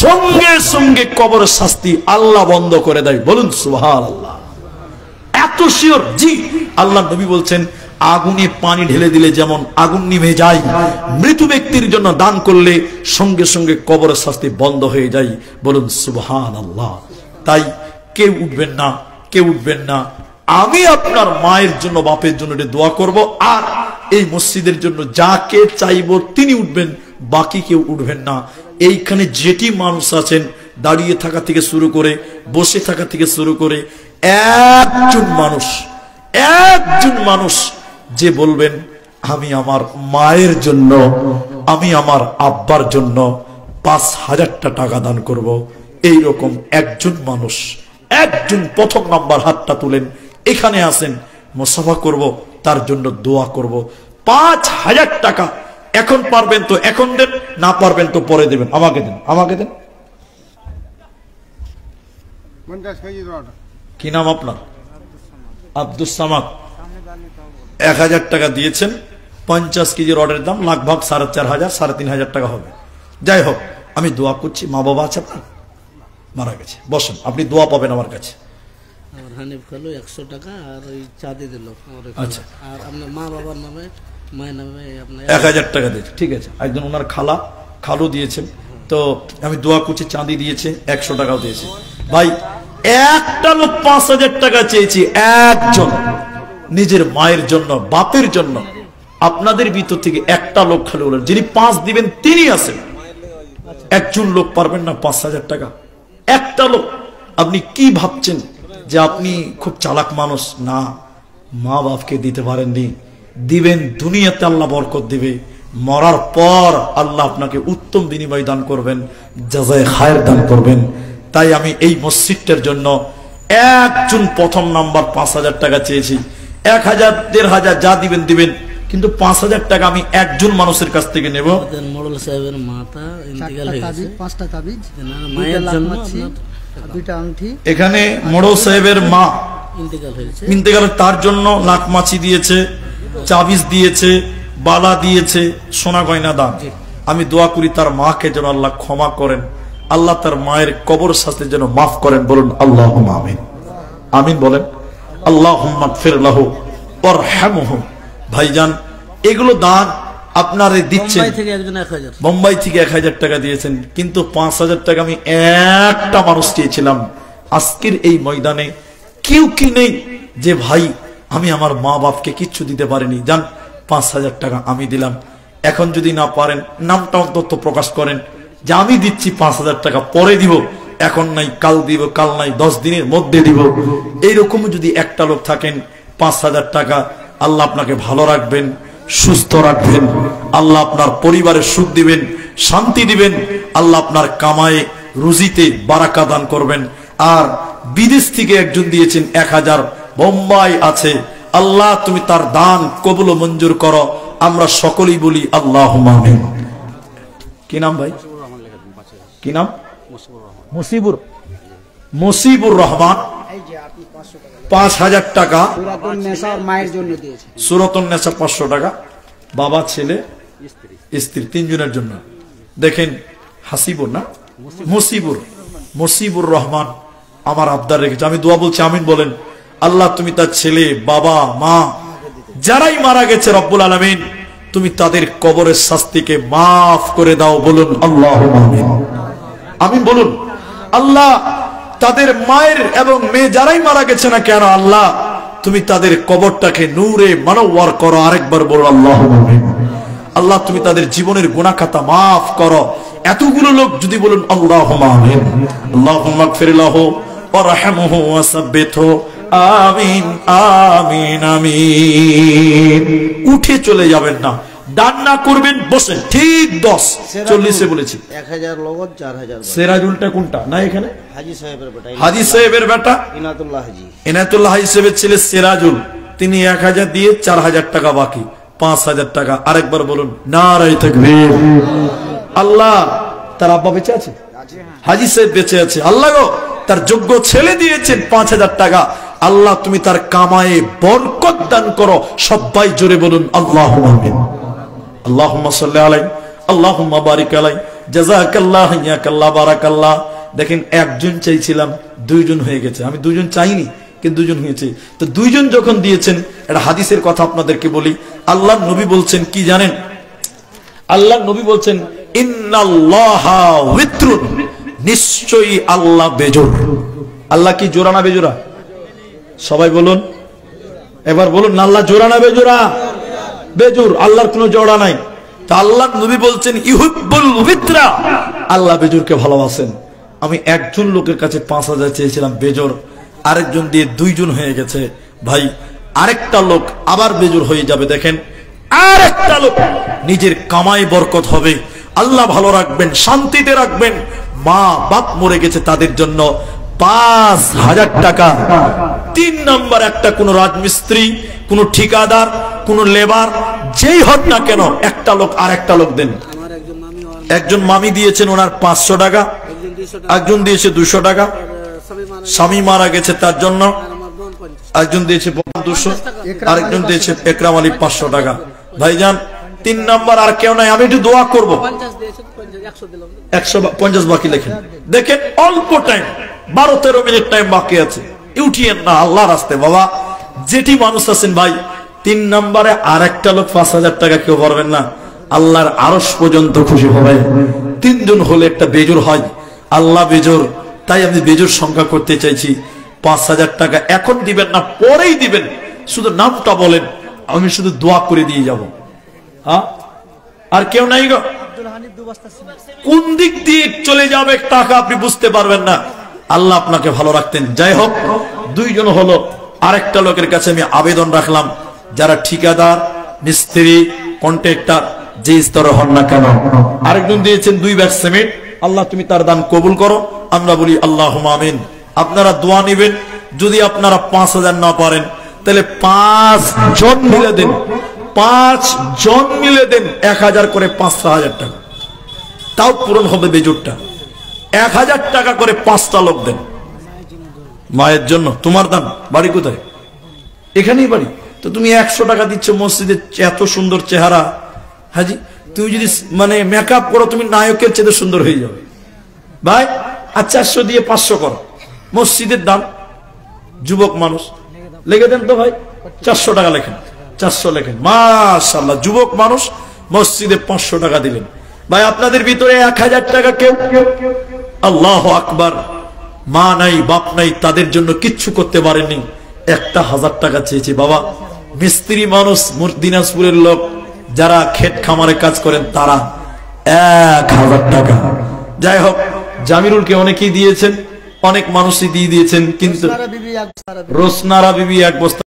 সঙ্গে সঙ্গে কবরের শাস্তি আল্লাহ বন্ধ করে দেয়। বলুন সুবহানাল্লাহ। এত শিওর? জি। আল্লাহ নবী বলছেন, আগুনে পানি ঢেলে দিলে যেমন আগুন নিভে যায়, মৃত ব্যক্তির জন্য দান করলে সঙ্গে সঙ্গে কবরের শাস্তি বন্ধ হয়ে যায়। বলুন সুবহানাল্লাহ। তাই কেউ উঠবেন না, কেউ উঠবেন না। আমি আপনার মায়ের জন্য বাপের জন্য দোয়া করব, আর এই মসজিদের জন্য যাকে চাইবো তিনি উঠবেন, বাকি কেউ উঠবেন না। এইখানে যেটি মানুষ আছেন, দাঁড়িয়ে থাকা থেকে শুরু করে বসে থাকা থেকে শুরু করে, একজন মানুষ যে বলবেন আমি আমার মায়ের জন্য, আমি আমার আব্বার জন্য 5,000টা টাকা দান করব, এইরকম একজন মানুষ, একজন প্রথম নাম্বার হাতটা তুলেন, এখানে আসেন, মুসাফা করব, তার জন্য দোয়া করব। 5,000 টাকা এখন পারবেন তো এখন দেন, না পারবেন তো পরে দেবেন। আমাকে দেন, আমাকে দেন। কি নাম আপনার? আব্দুস সামাদ। 1,000 টাকা দিয়েছেন। 50 কেজি রডের দাম লাগভাগ 4,500 3,500 টাকা হবে। যাই হোক, আমি দোয়া করছি। মা বাবা আছে আপনার? মারা গেছে। বসেন, আপনি দোয়া পাবেন আমার কাছে। আমার হানিফ খালু 100 টাকা আর ওই চাঁদি দিল। আচ্ছা, আর আপনার মা বাবার নামে, মায়ের নামে আপনার 1,000 টাকা দিয়েছে। ঠিক আছে, একজন ওনার খালু দিয়েছেন, তো আমি দোয়া করছি। চাঁদি দিয়েছে, 100 টাকাও দিয়েছে। ভাই, একটা লোক 5,000 টাকা চেয়েছি, একজন, নিজের মায়ের জন্য, বাপের জন্য। আপনাদের ভিতর থেকে একটা লোক খালি বলেন যিনি 5 দিবেন তিনি আছেন। একজন লোক পারবেন না 5,000 টাকা? একটা লোক। আপনি কি ভাবছেন যে আপনি খুব চালাক মানুষ? না, মা বাপকে দিতে পারেননি, দিবেন। দুনিয়াতে আল্লাহ বরকত দিবে, মরার পর আল্লাহ আপনাকে উত্তম বিনিময় দান করবেন, জাযায়ে খায়ের দান করবেন। তাই আমি এই মসজিদটার জন্য একজন প্রথম নাম্বার 5,000 টাকা চেয়েছি। 1,000 1,500 যা দিবেন দিবেন, কিন্তু 5,000 টাকা আমি একজন মানুষের কাছ থেকে নেব। মোড়ল সাহেবের মাতা ইন্তেকাল হয়ে গেছে। 5টা তাবিজ, মায়ের জন্য 2টা আংটি। এখানে মোড়ল সাহেবের মা ইন্তেকাল হয়েছে, ইন্তেকাল, তার জন্য লাখমাছি দিয়েছে, চাবিজ দিয়েছে, বালা দিয়েছে, সোনা গয়না দান। আমি দোয়া করি তার মাকে যেন আল্লাহ ক্ষমা করেন, আল্লাহ তার মায়ের কবর শাস্তি যেন মাফ করেন। বলুন আল্লাহুম্মা আমিন। আমিন বলেন। আল্লাহুম্মা গফির লাহু ওয়ারহামহু। ভাইজান, এগুলো দান আপনারা দিচ্ছেন। বোম্বাই থেকে 1,000 টাকা দিয়েছেন, কিন্তু 5,000 টাকা আমি একটা মানুষ চেয়েছিলাম। আজকের এই ময়দানে কেউ কি নেই যে ভাই আমি আমার মা বাপকে কিচ্ছু দিতে পারিনি, জান 5,000 টাকা আমি দিলাম। এখন যদি না পারেন নামটা অন্তত প্রকাশ করেন যে আমি দিচ্ছি 5,000 টাকা, পরে দিব, এখন নাই কাল দিব, কাল নাই 10 দিনের মধ্যে দিব। এইরকম যদি একটা লোক থাকেন, 5,000 টাকা, আল্লাহ আপনাকে ভালো রাখবেন, সুস্থ রাখবেন, আল্লাহ আপনার পরিবারের সুখ দিবেন, শান্তি দিবেন, আল্লাহ আপনার কামায়ে রুজিতে বারাকা দান করবেন। আর বিদেশ থেকে একজন দিয়েছেন 1,000, বোম্বাই আছে, আল্লাহ তুমি তার দান কবুল ও মঞ্জুর করো। আমরা সকলেই বলি আল্লাহুম্মা আমিন। কি নাম ভাই? কি নাম? মুসিবুর রহমান। 5,000 টাকা সূরাতুন নেসা মায়ের জন্য দিয়েছে। সূরাতুন নেসা 500 টাকা, বাবা, ছেলে, স্ত্রী, 3 জনের জন্য। দেখেন, হাসিবুর না মুসিবুর রহমান আমার আবদার রেখেছে। আমি দোয়া বলছি, আমিন বলেন। আল্লাহ তুমি তার ছেলে, বাবা, মা যারাই মারা গেছে, রব্বুল আলামিন তুমি তাদের কবরের শাস্তিকে মাফ করে দাও। বলুন আল্লাহুম্মা আমিন। আমিন বলুন। আল্লাহ তাদের মায়ের এবং মেয়ে যারাই মারা গেছে না কেন, আল্লাহ তুমি তাদের কবরটাকে নূরে মানওয়ার করো। আরেকবার বলুন আল্লাহুম্মা আমিন। আল্লাহ তুমি তাদের জীবনের গুনাহ খাতা মাফ করো। এতগুলো লোক যদি বলুন আল্লাহুম্মা আমিন। আল্লাহুম্মা গফির লাহু ওয়ারহামহু ওয়াসাব্বিতহু। আমিন আমিন আমিন। উঠে চলে যাবেন না, দান না করবেন বসেন, ঠিক 10 40 বলেছি। 1000 লগত 4000। সেরাজুলটা কোনটা না এখানে? হাজী সাহেবের বেটা, হাজী সাহেবের বেটা ইনাতুল্লাহ হাজী। ইনাতুল্লাহ হিসেবে ছেলে সেরাজুল, তিনি 1000 দিয়ে 4000 টাকা বাকি, 5000 টাকা। আরেকবার বলুন নারায়ে তাকবীর। আল্লাহ, তার আব্বা বেঁচে আছে? হাজী সাহেব বেঁচে আছে। আল্লাহ গো, তার যোগ্য ছেলে দিয়েছেন 5000 টাকা। আল্লাহ তুমি তার কামায়ে বরকত দান করো। সবাই জোরে বলুন আল্লাহুম্মা আমিন। আল্লাহুম্মা সাল্লি আলাইহি, আল্লাহুম্মা বারিক আলাইহি, জাযাকাল্লাহ, ইয়াকাল্লাহ, বারাকাল্লাহ। দেখেন, একজন চাইছিলাম, দুইজন হয়ে গেছে। আমি দুইজন চাইনি, কিন্তু দুইজন হয়েছে। তো দুইজন যখন দিয়েছেন, এটা হাদিসের কথা আপনাদেরকে বলি। আল্লাহ নবী বলছেন কি জানেন? আল্লাহ নবী বলছেন ইন্নাল্লাহা উইত্রুন, নিশ্চয়ই আল্লাহ বেজোড়। আল্লাহ কি জোড়া না বেজোড়া? সবাই বলুন, এবার বলুন, আল্লাহ জোড়া না বেজোড়া? বেজোড়। আল্লাহর কোনো জোড়া নাই। তা আল্লাহ নবী বলছেন ইউহিব্বুল উইত্রা, আল্লাহ বেজোড়কে ভালোবাসেন। আমি একজন লোকের কাছে 5000 চেয়েছিলাম বেজোড়, আরেকজন দিয়ে দুইজন হয়ে গেছে। ভাই, আরেকটা লোক আবার বেজোড় হয়ে যাবে। দেখেন, আরেকটা লোক নিজের কামাই বরকত হবে। আল্লাহ ভালো রাখবেন, শান্তিতে রাখবেন। মা বাপ মরে গেছে, তাদের জন্য 5000 টাকা। 3 নম্বর, একটা কোন রাজমিস্ত্রি, কোন ঠিকাদার, কোন লেবার, যেই হোক না কেন, একটা লোক আর একটা লোক দেন। আমার একজন মামি, একজন মামি দিয়েছেন ওনার 500 টাকা, একজন 200 টাকা, একজন দিয়েছে 200 টাকা, স্বামী মারা গেছে তার জন্য, আমার বোন 50। একজন দিয়েছে 200, আরেকজন দিয়েছে একরাম আলী 500 টাকা। ভাইজান, 3 নম্বর আর কেউ নাই। আমি একটু দোয়া করবো। 50 দিয়েছে, 100 দিলাম। 150 বাকি লেখেন। দেখেন, অল্প টাইম, 12-13 মিনিট টাইম বাকি আছে। উঠিয়েন না আল্লাহ রাস্তে বাবা। যেটি মানুষ আছেন ভাই, 3 নম্বরে আর একটা লোক 5000 টাকা কেউ পারবেন না, আল্লাহর আরশ পর্যন্ত খুশি হবে। 3 জন হলে একটা বেজোড় হয়। আল্লাহ বেজোড়, তাই আমি বেজোড় সংখ্যা করতে চাইছি। 5000 টাকা এখন দিবেন না, পরেই দিবেন। শুধু নামটা বলেন, আমি শুধু দোয়া করে দিয়ে যাব। হ্যাঁ, আর কেউ নাই গো? কোন দিক দিয়ে চলে যাবে টাকা আপনি বুঝতে পারবেন না। আল্লাহ আপনাকে ভালো রাখতেন। যাই হোক, 2 জন হলো। আরেকটা লোকের কাছে আমি আবেদন রাখলাম, যারা ঠিকাদার, মিস্ত্রি, কন্ট্রাক্টর, যে স্তরে হন না কেন, আরেকজন দিয়েছেন 2 ব্যাগ সিমেন্ট। আল্লাহ তুমি তার দান কবুল করো। আমরা বলি আল্লাহুম্মা আমিন। আপনারা দোয়া নেবেন। যদি আপনারা 5000 না পারেন, তাহলে 5 জন মিলে দেন। 5 জন মিলে দেন 1000 করে, 5000 টাকা, তাও পূরণ হবে বেজোড়টা। 1000 টাকা করে 5টা লোক দেন মায়ের জন্য। তোমার দান, বাড়ি কোথায়? এখানেই বাড়ি। তো তুমি 100 টাকা দিচ্ছ মসজিদে, এত সুন্দর চেহারা। হাজি, তুমি যদি মানে মেকআপ করো, তুমি নায়কের চেয়ে সুন্দর হয়ে যাবে ভাই। আর 400 দিয়ে 500 করো, মসজিদের দান। যুবক মানুষ, লেগে দেন তো ভাই, 400 টাকা লেখেন, 400 লেখেন। মাশাআল্লাহ, যুবক মানুষ মসজিদে 500 টাকা দিলেন। ভাই, আপনাদের ভিতরে 1000 টাকা কেউ? আল্লাহু আকবার। মা নাই, বাপ নাই, তাদের জন্য কিচ্ছু করতে পারেননি, 1000 টাকা চেয়েছে। বাবা, মিস্ত্রি মানুষ, দিনাজপুরের লোক, যারা ক্ষেত খামারে কাজ করেন, তারা 1000 টাকা। যাই হোক, জামিরুলকে অনেকেই দিয়েছেন, অনেক মানুষই দিয়ে দিয়েছেন, কিন্তু রোসনারা বিবি 1 বস্তা